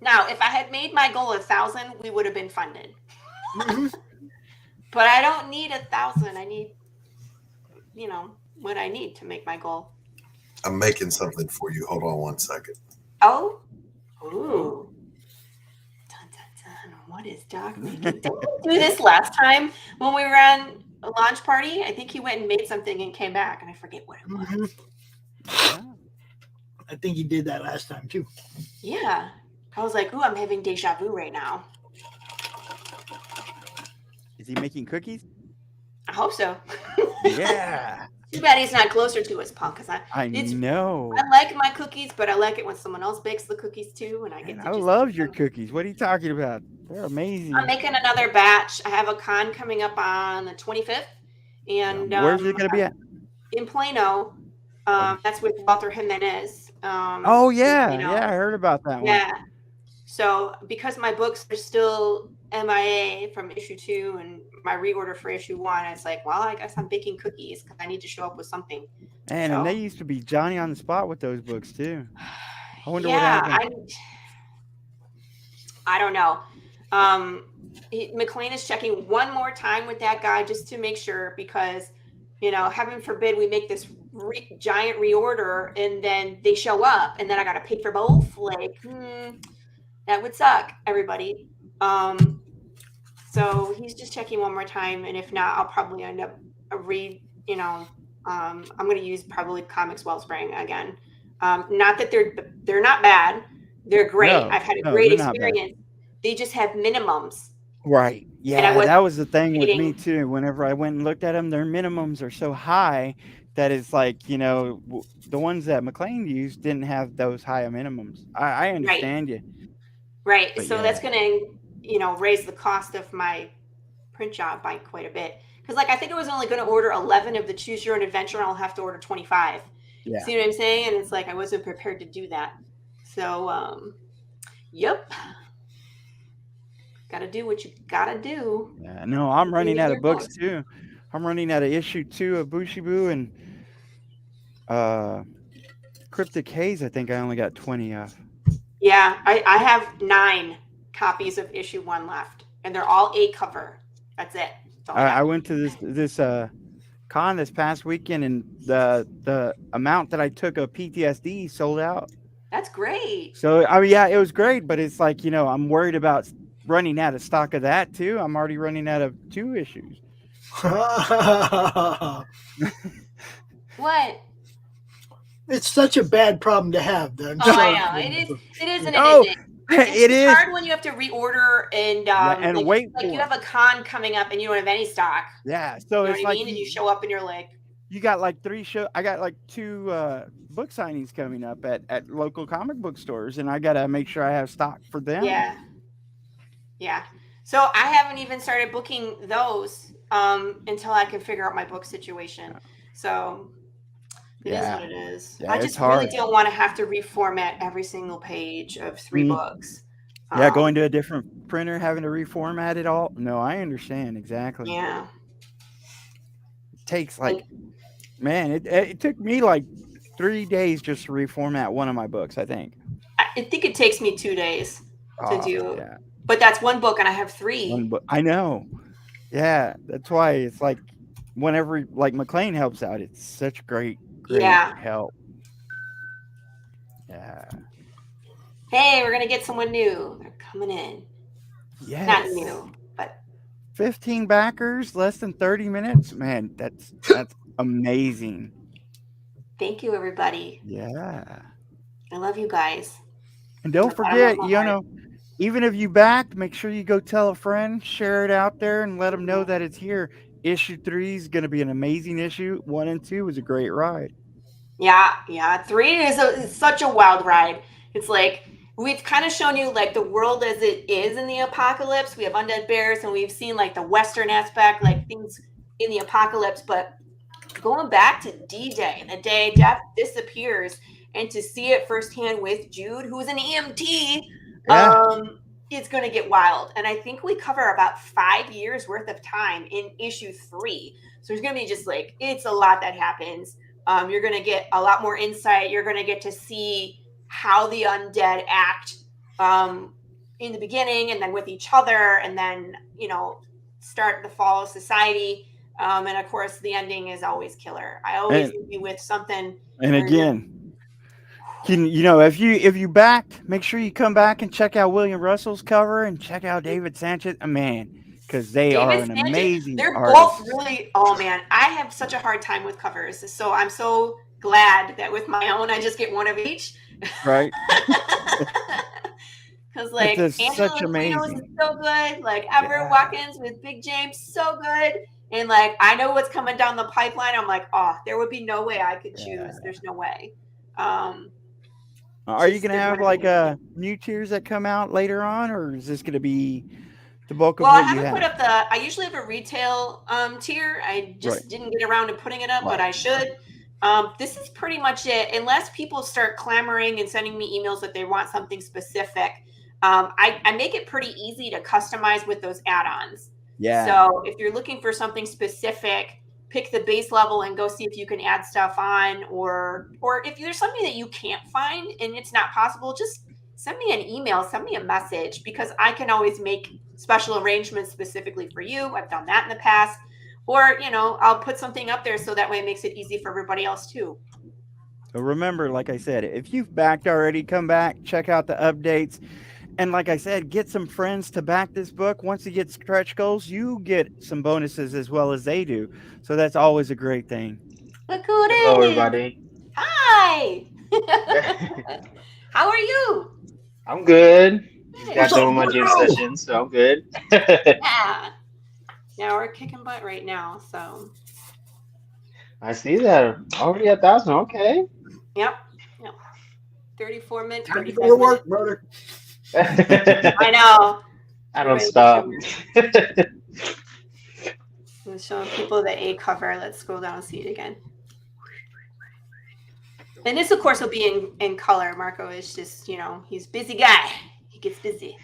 Now, if I had made my goal 1,000, we would have been funded. But I don't need 1,000. I need, what I need to make my goal. I'm making something for you. Hold on one second. Oh? Ooh. Dun, dun, dun. What is Doc making? Did we do this last time when we were on a launch party? I think he went and made something and came back, and I forget what it was. I think he did that last time, too. Yeah. I was like, ooh, I'm having deja vu right now. Is he making cookies? I hope so. Yeah. Too bad he's not closer to us, Paul, because I know. I like my cookies, but I like it when someone else bakes the cookies too, and I get to I love your cookies. What are you talking about? They're amazing. I'm making another batch. I have a con coming up on the 25th, and where's it going to be at? In Plano. That's with Walter Jimenez. Oh yeah, I heard about that one. Yeah. So because my books are still MIA from issue 2 and my reorder for issue 1, it's like, well, I guess I'm baking cookies because I need to show up with something. And they used to be Johnny on the spot with those books too. I wonder what happened. I don't know. McLean is checking one more time with that guy just to make sure because, heaven forbid we make this giant reorder and then they show up and then I got to pay for both. Like, that would suck, everybody. So he's just checking one more time, and if not, I'll probably end up I'm going to use probably Comics Wellspring again. Not that they're not bad, They're great. No, I've had a no, great they're not bad. experience. They just have minimums. Right. I Yeah, wasn't that was the thing with me anticipating- too. Whenever I went and looked at them, their minimums are so high that it's like, you know, the ones that McLean used didn't have those high minimums. I understand you. Right. But So that's going to, you know, raise the cost of my print job by quite a bit. Because, like, I think I was only going to order 11 of the Choose Your Own Adventure, and I'll have to order 25. Yeah. See what I'm saying? And it's like I wasn't prepared to do that. So, yep. Got to do what you got to do. Yeah, no, I'm running out of your books too. I'm running out of issue 2 of Bushibu and Cryptic Haze. I think I only got 20 of. Yeah, I have 9 copies of issue 1 left, and they're all 8 cover. That's it. That's all I got. I went to this con this past weekend, and the amount that I took of PTSD sold out. That's great. So I mean, yeah, it was great, but it's like, you know, I'm worried about running out of stock of that too. I'm already running out of 2 issues. What? It's such a bad problem to have, though. I know. It is and it Oh, isn't. it's hard when you have to reorder and like, wait like for you it. have a con coming up and you don't have any stock. Yeah, You so know it's what I like mean? And you show up and you're like, you got like 3 show. I got like 2 book signings coming up at local comic book stores, and I gotta make sure I have stock for them. yeah. So I haven't even started booking those until I can figure out my book situation. So it is what it is. Yeah, I it's just really hard. don't want to have to reformat every single page of 3 books. Yeah, going to a different printer, having to reformat it all. No, I understand exactly. Yeah. It takes man, it took me like 3 days just to reformat one of my books, I think. I think it takes me 2 days to do. Yeah. But that's 1 book and I have 3. One book. I know. Yeah, that's why it's like whenever like McLean helps out, it's such great help. Yeah. Hey, we're gonna get someone new. They're coming in. Yes. Not new, but 15 backers, less than 30 minutes. Man, that's amazing. thank you, everybody. Yeah. I love you guys. And don't forget, you know, even if you backed, make sure you go tell a friend, share it out there, and let them know that it's here. Issue 3 is going to be an amazing issue. 1 and 2 was a great ride. Yeah. 3 is such a wild ride. It's like we've kind of shown you like the world as it is in the apocalypse. We have undead bears, and we've seen like the Western aspect, like things in the apocalypse. But going back to D-Day, the day death disappears, and to see it firsthand with Jude, who's an EMT, it's going to get wild. And I think we cover about 5 years worth of time in issue 3. So there's going to be just like, it's a lot that happens. You're going to get a lot more insight. You're going to get to see how the undead act in the beginning, and then with each other, and then, you know, start the fall of society. And of course, the ending is always killer. I always leave you with something. And again, you know, if you backed, make sure you come back and check out William Russell's cover and check out David Sanchez, because they are an amazing They're artist. both really, oh man, I have such a hard time with covers. So I'm so glad that with my own, I just get 1 of each. Right. Because like Angela such Lino's amazing. is so good. Like Everett Watkins with Big James, so good. And like I know what's coming down the pipeline. I'm like, oh, there would be no way I could choose. There's no way. Are you going to have like new tiers that come out later on, or is this going to be the bulk of Well, I what you haven't have? put up I usually have a retail tier. I just didn't get around to putting it up, but I should. This is pretty much it. Unless people start clamoring and sending me emails that they want something specific, I make it pretty easy to customize with those add-ons. Yeah. So if you're looking for something specific, pick the base level and go see if you can add stuff on, or if there's something that you can't find and it's not possible, just send me an email, send me a message, because I can always make special arrangements specifically for you. I've done that in the past. Or, you know, I'll put something up there so that way it makes it easy for everybody else too. So remember, like I said, if you've backed already, come back, check out the updates. And like I said, get some friends to back this book. Once you get stretch goals, you get some bonuses as well as they do. So that's always a great thing. Look who it is. Hello, everybody. Hi. How are you? I'm good. Just got What's done up, with my gym bro? session, so I'm good. Yeah. Yeah, we're kicking butt right now. So. I see that. Already 1,000. Okay. Yep. Yep. 34 minutes. Time to go to 35 work, minutes. brother. I know. I don't Everybody stop. I'm showing people the A cover. Let's scroll down and see it again. And this, of course, will be in color. Marco is just, he's a busy guy. He gets busy.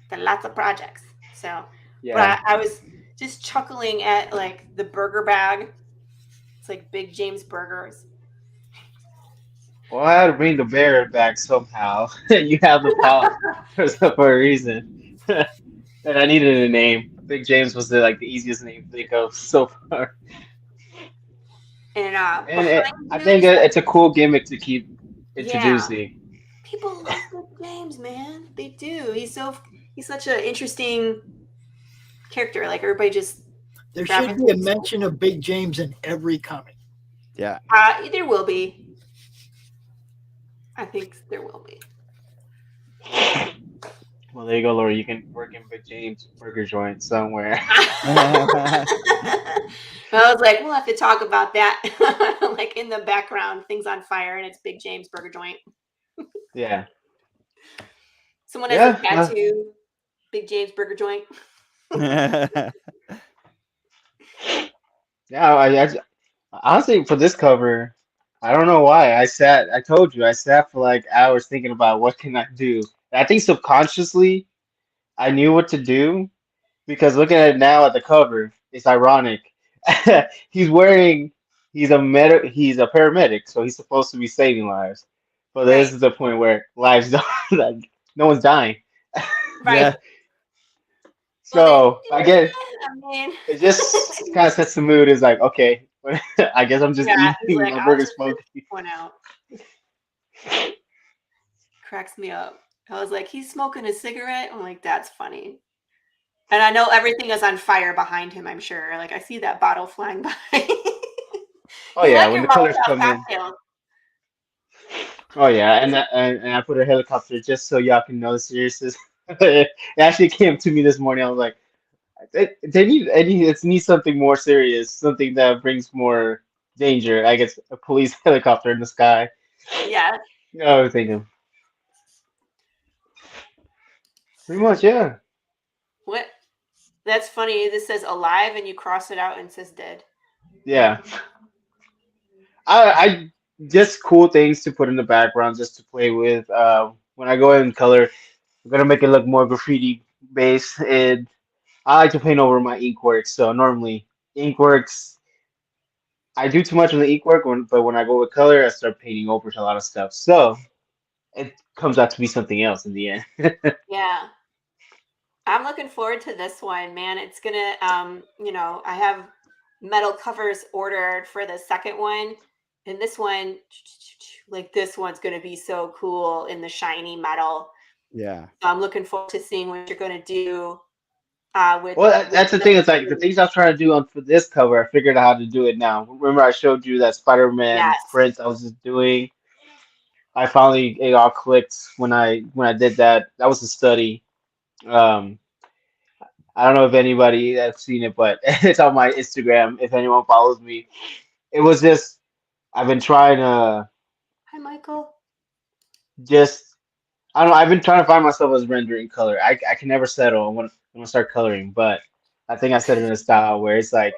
Got lots of projects. So, Yeah. but I was just chuckling at like the burger bag. It's like Big James Burgers. Well, I had to bring the bear back somehow. You have the pop for a reason. And I needed a name. Big James was the easiest name to think of so far. And I think it's a cool gimmick to keep introducing. People love Big James, man. They do. He's such an interesting character. Like everybody just. There should be a mention of Big James in every comic. Yeah. There will be. I think there will be. Well, there you go, Laurie. You can work in Big James burger joint somewhere. I was like, we'll have to talk about that. Like in the background, things on fire, and it's Big James burger joint. Yeah. Someone has a tattoo, Big James burger joint. Yeah, I honestly, for this cover, I don't know why. I told you, I sat for like hours thinking about what can I do. I think subconsciously I knew what to do because looking at it now at the cover, it's ironic. He's a paramedic, so he's supposed to be saving lives. But this is the point where lives don't, like, no one's dying. Right. Yeah. So I guess it just kind of sets the mood. Is like, okay, I guess I'm just eating my burger smoking. One out. Cracks me up. I was like, he's smoking a cigarette. I'm like, that's funny. And I know everything is on fire behind him. I'm sure. Like I see that bottle flying by. Oh yeah, when the colors come in. Oh yeah, and I put a helicopter just so y'all can know the seriousness. It actually came to me this morning. I was like, they need something more serious, something that brings more danger. I guess a police helicopter in the sky. Yeah. You know what I was thinking. Pretty much, yeah. What? That's funny. This says alive and you cross it out and it says dead. Yeah. I just cool things to put in the background just to play with. When I go in color, I'm gonna make it look more graffiti based, and I like to paint over my ink works. So normally ink works, I do too much on the ink work, but when I go with color, I start painting over to a lot of stuff. So it comes out to be something else in the end. Yeah. I'm looking forward to this one, man. It's gonna, I have metal covers ordered for the second one, and this one, like this one's gonna be so cool in the shiny metal. Yeah. So I'm looking forward to seeing what you're gonna do. That's the thing. It's like the things I was trying to do for this cover. I figured out how to do it now. Remember, I showed you that Spider-Man print I was just doing. I finally it all clicked when I did that. That was a study. I don't know if anybody has seen it, but it's on my Instagram. If anyone follows me, it was just I've been trying to Hi, Michael. just I don't know. I've been trying to find myself as rendering color. I can never settle. I want to start coloring, but I think I set it in a style where it's like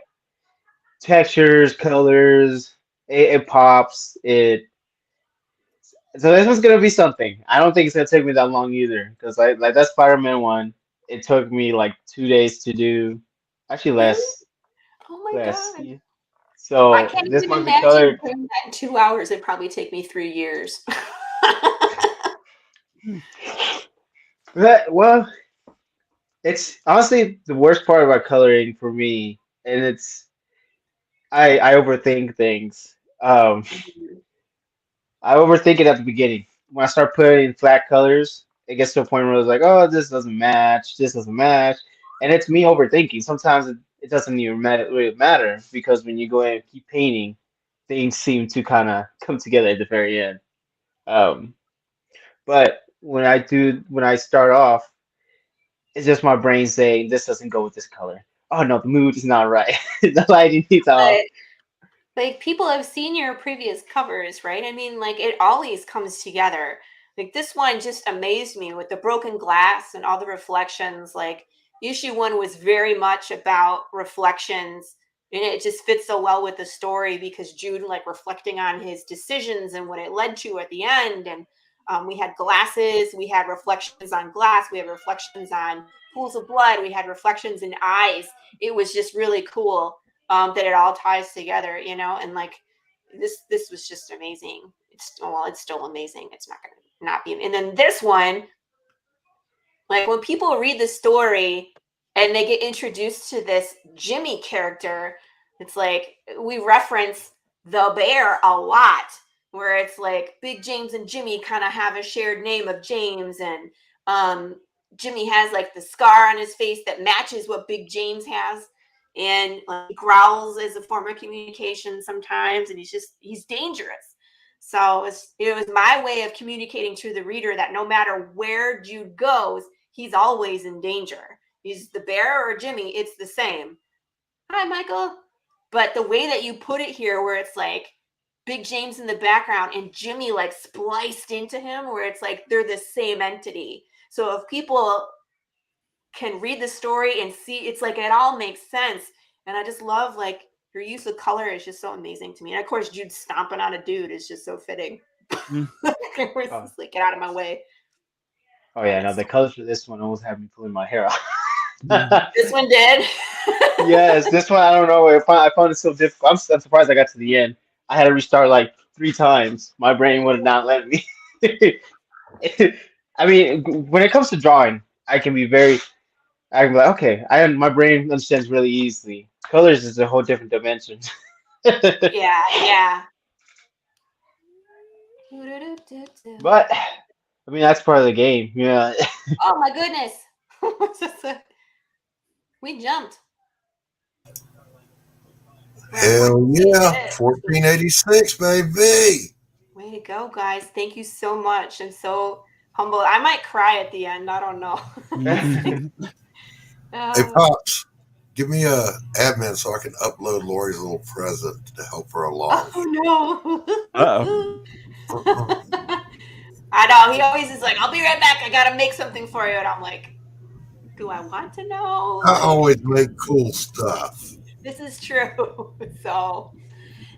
textures, colors. It pops. So this one's gonna be something. I don't think it's gonna take me that long either, because like that Spider-Man one, it took me like 2 days to do. Actually, less. Oh my god! Yeah. So I can't this even one's imagine colored. doing that in 2 hours. It'd probably take me 3 years. Well, it's honestly the worst part about coloring for me, and it's I overthink things. I overthink it at the beginning. When I start putting flat colors, it gets to a point where it's like, oh, this doesn't match, and it's me overthinking. Sometimes it doesn't even really matter because when you go in and keep painting, things seem to kind of come together at the very end. But when I start off, it's just my brain saying this doesn't go with this color. Oh no, the mood is not right. The lighting needs off. Like people have seen your previous covers, right? I mean, like it always comes together. Like this one just amazed me with the broken glass and all the reflections. Like issue 1 was very much about reflections, and it just fits so well with the story because Jude like reflecting on his decisions and what it led to at the end. And we had glasses, we had reflections on glass, we had reflections on pools of blood, we had reflections in eyes. It was just really cool that it all ties together, you know, and like this was just amazing. It's still amazing. It's not going to not be. And then this one, like when people read the story and they get introduced to this Jimmy character, it's like we reference the bear a lot, where it's like Big James and Jimmy kind of have a shared name of James, and Jimmy has like the scar on his face that matches what Big James has, and like, growls as a form of communication sometimes, and he's dangerous. So it was my way of communicating to the reader that no matter where Jude goes, he's always in danger. He's the bear or Jimmy, it's the same. Hi, Michael. But the way that you put it here, where it's like Big James in the background and Jimmy like spliced into him, where it's like they're the same entity. So if people can read the story and see, it's like it all makes sense. And I just love like your use of color is just so amazing to me. And of course, Jude stomping on a dude is just so fitting. Just like, get out of my way. Oh yeah, no, the colors for this one almost had me pulling my hair out. This one did. Yes, this one I don't know. I found it so difficult. I'm surprised I got to the end. I had to restart like 3 times. My brain would not let me. I mean, when it comes to drawing, I can be like, okay, my brain understands really easily. Colors is a whole different dimension. Yeah. But I mean, that's part of the game. Yeah. Oh my goodness. We jumped. Hell yeah. 1486, baby. Way to go, guys. Thank you so much. I'm so humbled. I might cry at the end. I don't know. Hey, Pops, give me a admin so I can upload Laurie's little present to help her along. Oh, no. Uh-oh. I know. He always is like, I'll be right back. I got to make something for you. And I'm like, do I want to know? I always make cool stuff. This is true. So,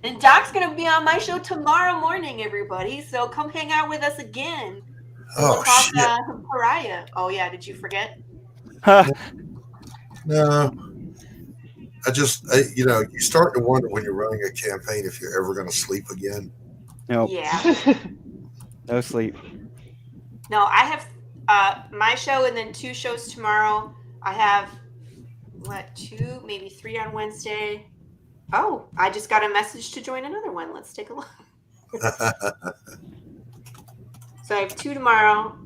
and Doc's going to be on my show tomorrow morning, everybody. So come hang out with us again. Oh, shit. Pariah. Oh, yeah. Did you forget? No. You start to wonder when you're running a campaign if you're ever going to sleep again. Nope. Yeah. No sleep. No, I have my show and then 2 shows tomorrow. I have 2, maybe 3 on Wednesday. Oh, I just got a message to join another one. Let's take a look. So I have 2 tomorrow.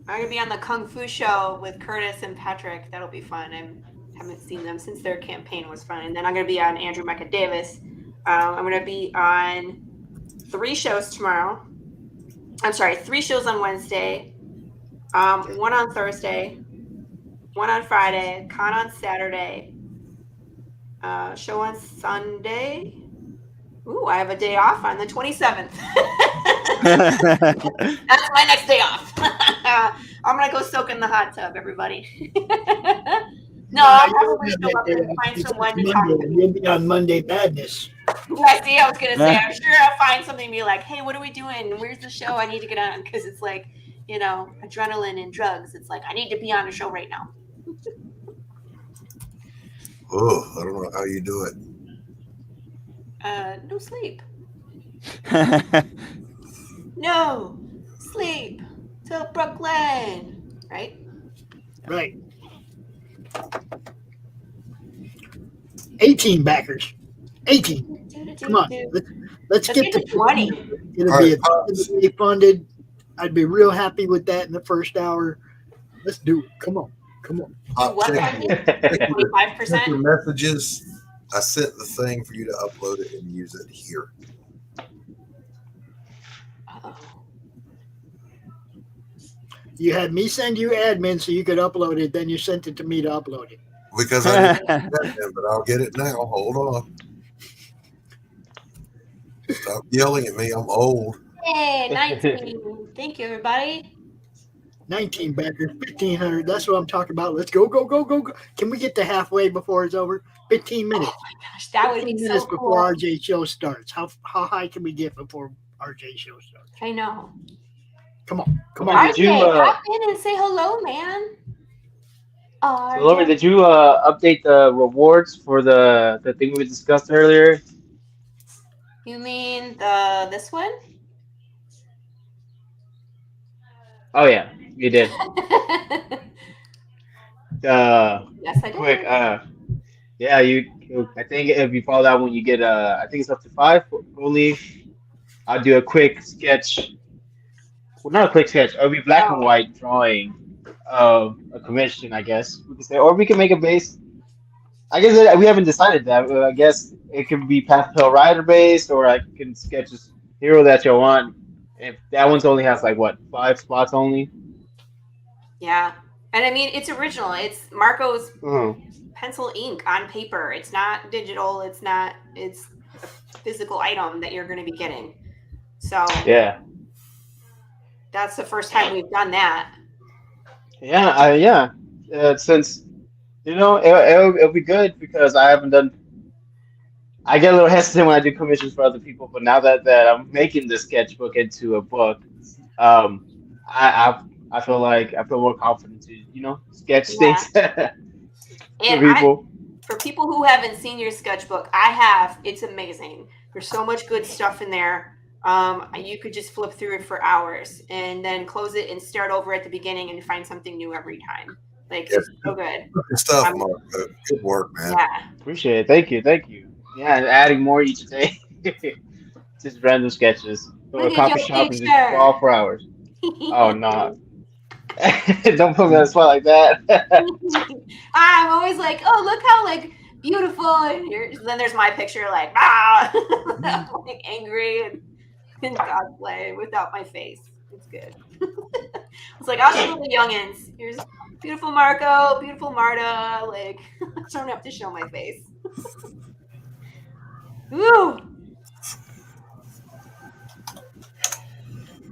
I'm gonna be on the Kung Fu show with Kurtis and Patrick. That'll be fun. I haven't seen them since their campaign was fun. And then I'm gonna be on Andrew Mecca Davis. I'm gonna be on 3 shows tomorrow. I'm sorry, 3 shows on Wednesday. 1 on Thursday. 1 on Friday. Con on Saturday. Show on Sunday. Ooh, I have a day off on the 27th. That's my next day off. I'm going to go soak in the hot tub, everybody. No, I'll probably show up and find someone to talk to. You'll be on Monday Madness. Yeah, see, I was going to say, I'm sure I'll find something and be like, hey, what are we doing? Where's the show? I need to get on. Because it's like, adrenaline and drugs. It's like, I need to be on a show right now. Oh, I don't know how you do it. No sleep. No sleep till Brooklyn. Right? Right. 18 backers. 18. Come on. Let's get to 20. It'll be funded. I'd be real happy with that in the first hour. Let's do it. Come on. Check 25%? your messages. I sent the thing for you to upload it and use it here. You had me send you admin so you could upload it. Then you sent it to me to upload it. Because I didn't get it, but I'll get it now. Hold on. Stop yelling at me. I'm old. Hey, 19. Thank you, everybody. 19 backers, 1,500. That's what I'm talking about. Let's go, go, go, go, go. Can we get to halfway before it's over? 15 minutes. Oh my gosh, that would be minutes so cool. before RJ show starts. How high can we get before RJ show starts? I know. Come on, come on. RJ, hop in and say hello, man. So Laurie, did you update the rewards for the thing we discussed earlier? You mean this one? Oh yeah, you did. Yes, I did. Quick, yeah, I think if you follow that one, you get I think it's up to 5 only. I'll do a quick sketch. Well, not a quick sketch. It'll be black and white drawing of a commission, I guess we could say, or we can make a base. I guess we haven't decided that. I guess it could be pastel rider based, or I can sketch a hero that you want. If that one's only has like what 5 spots only. Yeah, and I mean it's original. It's Marco's pencil ink on paper. It's not digital. It's not. It's a physical item that you're going to be getting. So yeah, that's the first time we've done that. Yeah, since it'll be good because I haven't done. I get a little hesitant when I do commissions for other people, but now that I'm making the sketchbook into a book, I feel more confident to sketch things for people. For people who haven't seen your sketchbook, I have. It's amazing. There's so much good stuff in there. You could just flip through it for hours and then close it and start over at the beginning and find something new every time. Like it's so good. Good stuff, Marco. Good work, man. Yeah. Appreciate it. Thank you. Yeah, and adding more each day. Just random sketches. Go to a coffee shop and just draw for hours. Oh no. Don't put me on the spot like that. I'm always like, oh, look how like beautiful. And then there's my picture like, like angry and cosplay without my face. It's good. It's like, I'll show the youngins. Here's beautiful Marco, beautiful Marta. Like, I don't have to show my face. Woo!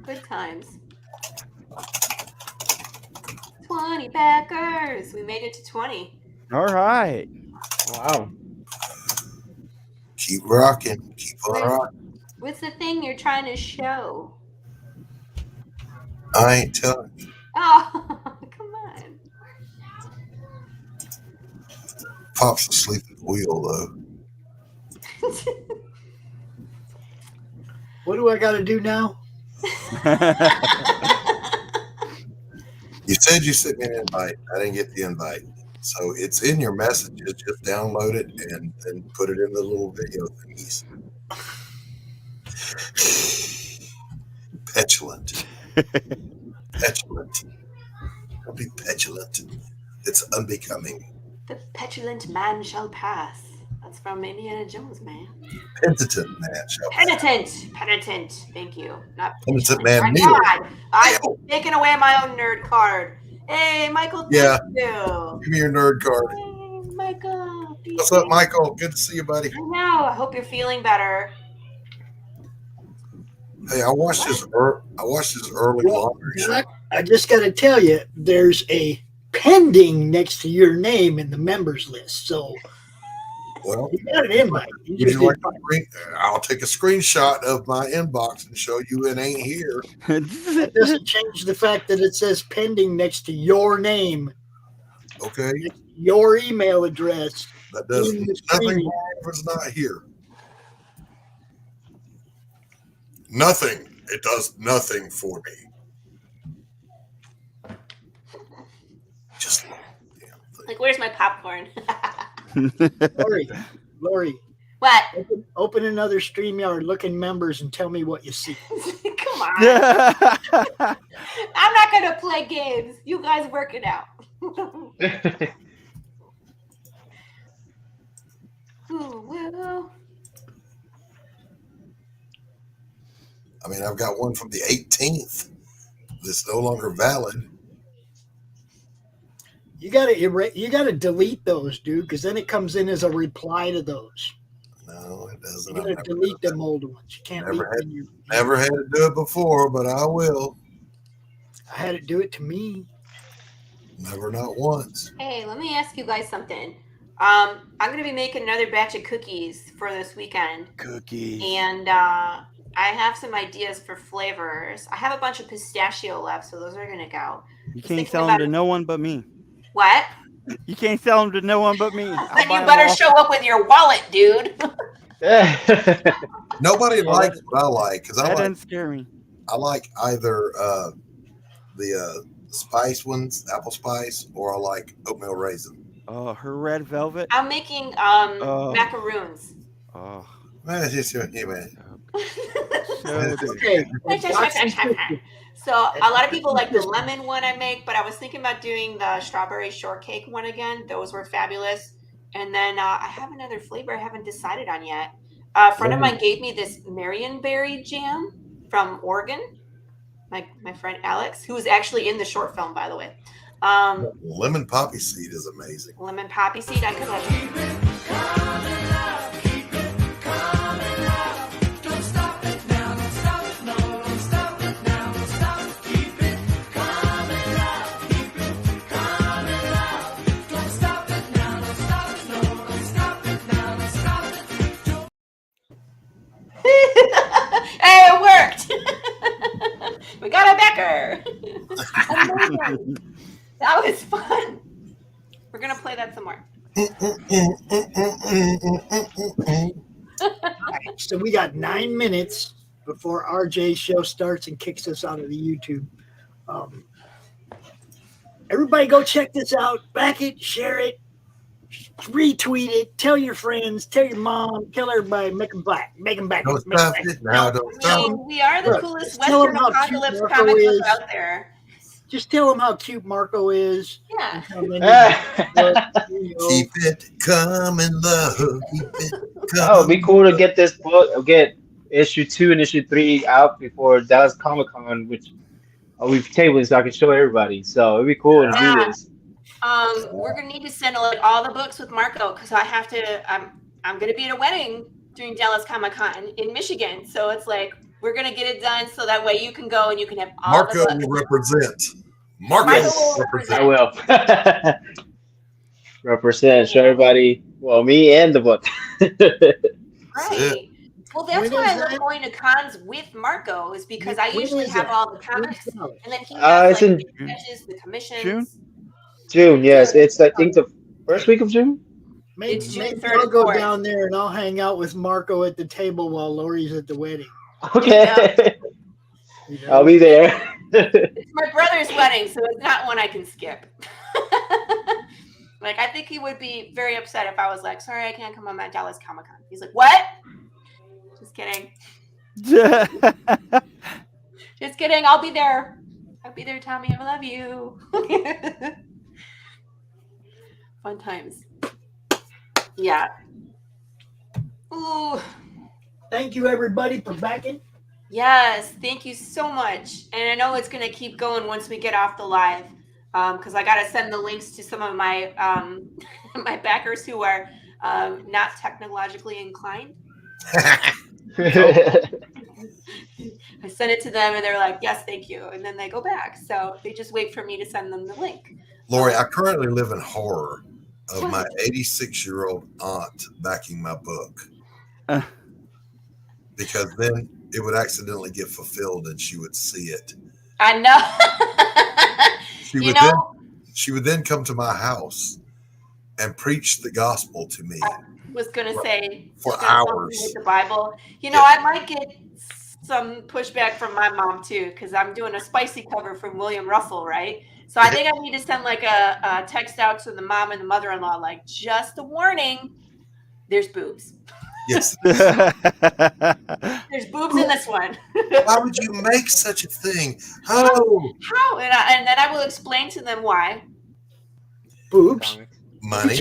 Good times. 20 backers. We made it to 20. All right. Wow. Keep rocking. Keep on rocking. What's the thing you're trying to show? I ain't telling you. Oh, come on. Pop's asleep at the wheel, though. What do I got to do now? You said you sent me an invite. I didn't get the invite. So it's in your messages. Just download it and then put it in the little video thingies. Petulant. Petulant. Don't be petulant. It's unbecoming. The petulant man shall pass. That's from Indiana Jones, man. Penitent man shall pass. Penitent. Thank you. Not penitent man. My God, I've taken away my own nerd card. Hey, Michael. Thank you. Give me your nerd card. Hey, Michael. What's up, Michael? Good to see you, buddy. I know. I hope you're feeling better. Hey, I watched his early laundry show. I just got to tell you, there's a pending next to your name in the members list. So, well, you got an invite. I'll take a screenshot of my inbox and show you it ain't here. That doesn't change the fact that it says pending next to your name. Okay. Your email address. That does nothing wrong if it's not here. Nothing. It does nothing for me. Just like, where's my popcorn? Lori. What? Open another StreamYard, look in members, and tell me what you see. Come on. I'm not going to play games. You guys work it out. Ooh, well. I mean, I've got one from the 18th that's no longer valid. You gotta delete those, dude, because then it comes in as a reply to those. No, it doesn't. You gotta delete them old ones. You can't leave them in your. Never had to do it before, but I will. I had it do it to me. Never, not once. Hey, let me ask you guys something. I'm going to be making another batch of cookies for this weekend. Cookies. And I have some ideas for flavors. I have a bunch of pistachio left, so those are going to go. You can't sell them to no one but me. What? You can't sell them to no one but me. Then you better show up with your wallet, dude. Nobody likes what I like because that doesn't scare me. I like either the spice ones, apple spice, or I like oatmeal raisin. Oh, her red velvet. I'm making macaroons. Oh. Okay. So a lot of people like the lemon one I make, but I was thinking about doing the strawberry shortcake one again. Those were fabulous. And then I have another flavor I haven't decided on yet. A friend of mine gave me this Marionberry jam from Oregon. My friend Alex, who was actually in the short film, by the way. Lemon poppy seed is amazing. Lemon poppy seed, I could like. Hey, it worked. We got a backer. That was fun. We're gonna play that some more. So we got 9 minutes before RJ's show starts and kicks us out of the YouTube. Everybody go check this out. Back it, share it, retweet it, tell your friends, tell your mom, tell everybody, make them back. Don't stop it now. Don't stop it. We are the coolest Western apocalypse comic book out there. Just tell them how cute Marco is. Yeah. Keep it coming, love. Keep it coming. Oh, it'd be cool to get this book, get issue 2 and issue 3 out before Dallas Comic Con, which we've tabled so I can show everybody. So it'd be cool to do this. We're gonna need to send like all the books with Marco because I have to. I'm gonna be at a wedding during Dallas Comic Con in Michigan, so it's like we're gonna get it done so that way you can go and you can have all Marco the books. will represent. Marco will represent. I will. Represent. Show everybody. Well, me and the book. Right. Well, that's why I love going to cons with Marco is because I usually have all the comics, and then he has like the sketches, the commissions. June, yes. It's I think the first week of June. Maybe It's June 3rd I'll and go 4th. down there and I'll hang out with Marco at the table while Laurie's at the wedding. Okay. I'll be there. It's my brother's wedding, so it's not one I can skip. Like, I think he would be very upset if I was like, sorry, I can't come on that Dallas Comic Con. He's like, what? Just kidding. Just kidding. I'll be there. I'll be there, Tommy. I love you. Fun times. Yeah. Ooh. Thank you, everybody, for backing. Yes, thank you so much. And I know it's going to keep going once we get off the live because I got to send the links to some of my my backers who are not technologically inclined. I sent it to them and they're like, yes, thank you. And then they go back. So they just wait for me to send them the link. Lori, I currently live in horror of my 86-year-old aunt backing my book. Because then it would accidentally get fulfilled and she would see it. I know. She would then come to my house and preach the gospel to me. Was going to say For she's got something hours. with the Bible. You know, I might get some pushback from my mom too, because I'm doing a spicy cover from William Russell, right? So I think I need to send like a text out to the mom and the mother-in-law, like, just a warning, there's boobs. Yes. There's boobs in this one. Why would you make such a thing? Oh. How? And then I will explain to them why. Boobs. Money.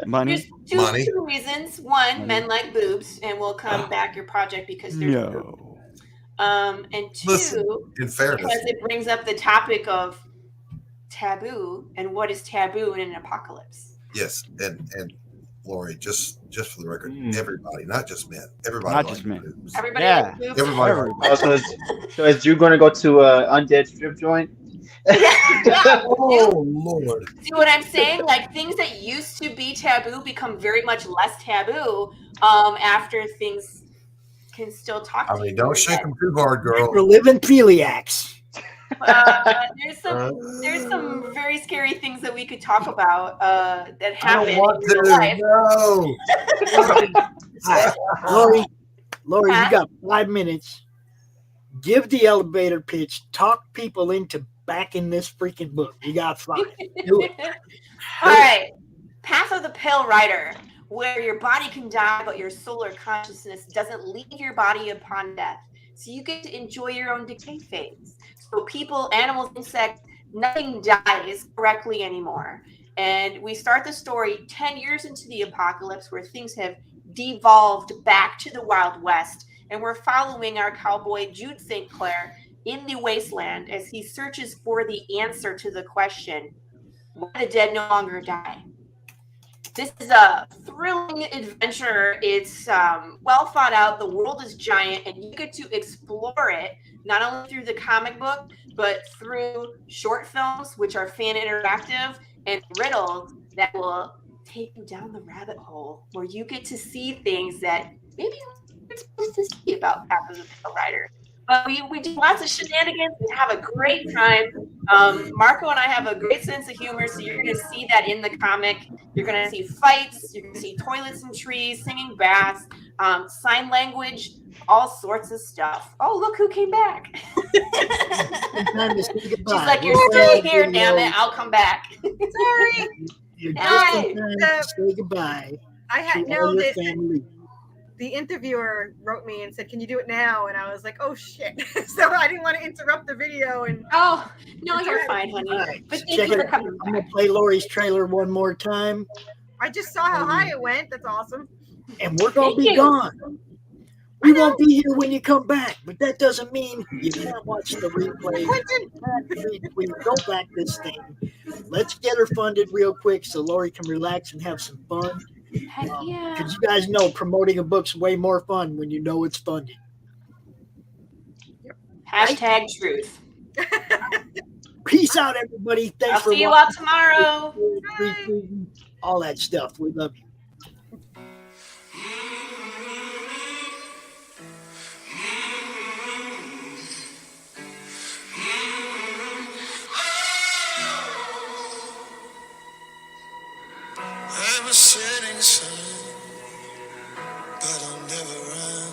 Money. There's two reasons. One, men like boobs, and will come back your project because there's boobs. And two, Listen, in fairness, because it brings up the topic of taboo and what is taboo in an apocalypse. Yes, and Laurie, just for the record, everybody, not just men, everybody, Not likes just men. boobs. Everybody Yeah. likes boobs? Everybody. Likes So is Drew going to go to undead strip joint? Oh Lord! See what I'm saying? Like things that used to be taboo become very much less taboo after things can still talk to you. Don't shake them too hard, girl. We're living celiacs. There's some very scary things that we could talk about that happen I don't want in real life. No. Lori, you got 5 minutes. Give the elevator pitch. Talk people into backing this freaking book. You got 5. Do it. All right. Path of the Pale Rider, where your body can die, but your soul or consciousness doesn't leave your body upon death. So you get to enjoy your own decay phase. So people, animals, insects, nothing dies correctly anymore. And we start the story 10 years into the apocalypse where things have devolved back to the Wild West. And we're following our cowboy Jude St. Clair in the wasteland as he searches for the answer to the question, why the dead no longer die. This is a thrilling adventure. It's well thought out. The world is giant, and you get to explore it not only through the comic book, but through short films, which are fan interactive, and riddles that will take you down the rabbit hole, where you get to see things that maybe you're supposed to see about Path of the Pale Rider. But we do lots of shenanigans and have a great time. Marco and I have a great sense of humor, so you're going to see that in the comic. You're going to see fights. You're going to see toilets and trees, singing bass, sign language, all sorts of stuff. Oh, look who came back. She's like, you're still here, damn it. I'll come back. Sorry. You're just in time to say goodbye. I had to all no your this. family. The interviewer wrote me and said, "Can you do it now?" And I was like, "Oh shit!" So I didn't want to interrupt the video. And no, you're fine, honey. Right, But check it. I'm gonna play Laurie's trailer one more time, I just saw how high it went. That's awesome. and we're gonna Thank be you. gone. We won't be here when you come back, but that doesn't mean you can't watch the replay. We go back this thing. Let's get her funded real quick so Laurie can relax and have some fun. Heck yeah. Because you guys know promoting a book's way more fun when you know it's funded. Hashtag truth. Peace out, everybody. Thanks I'll for see you all watching. tomorrow. All that stuff. We love you. I'm a setting sun, but I'll never run.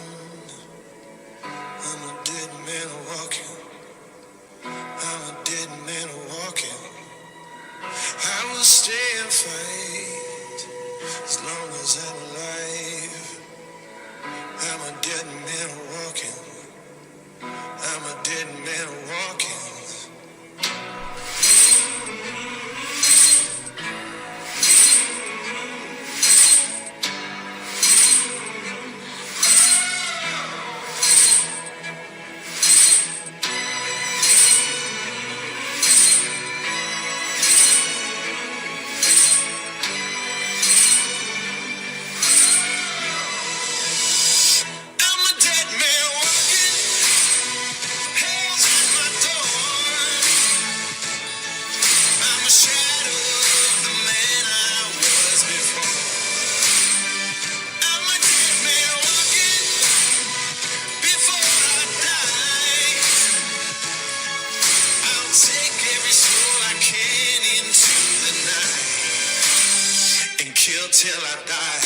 I'm a dead man walking. I'm a dead man walking. I will stay and fight as long as I'm alive. I'm a dead man walking. I'm a dead man walking. Till I die.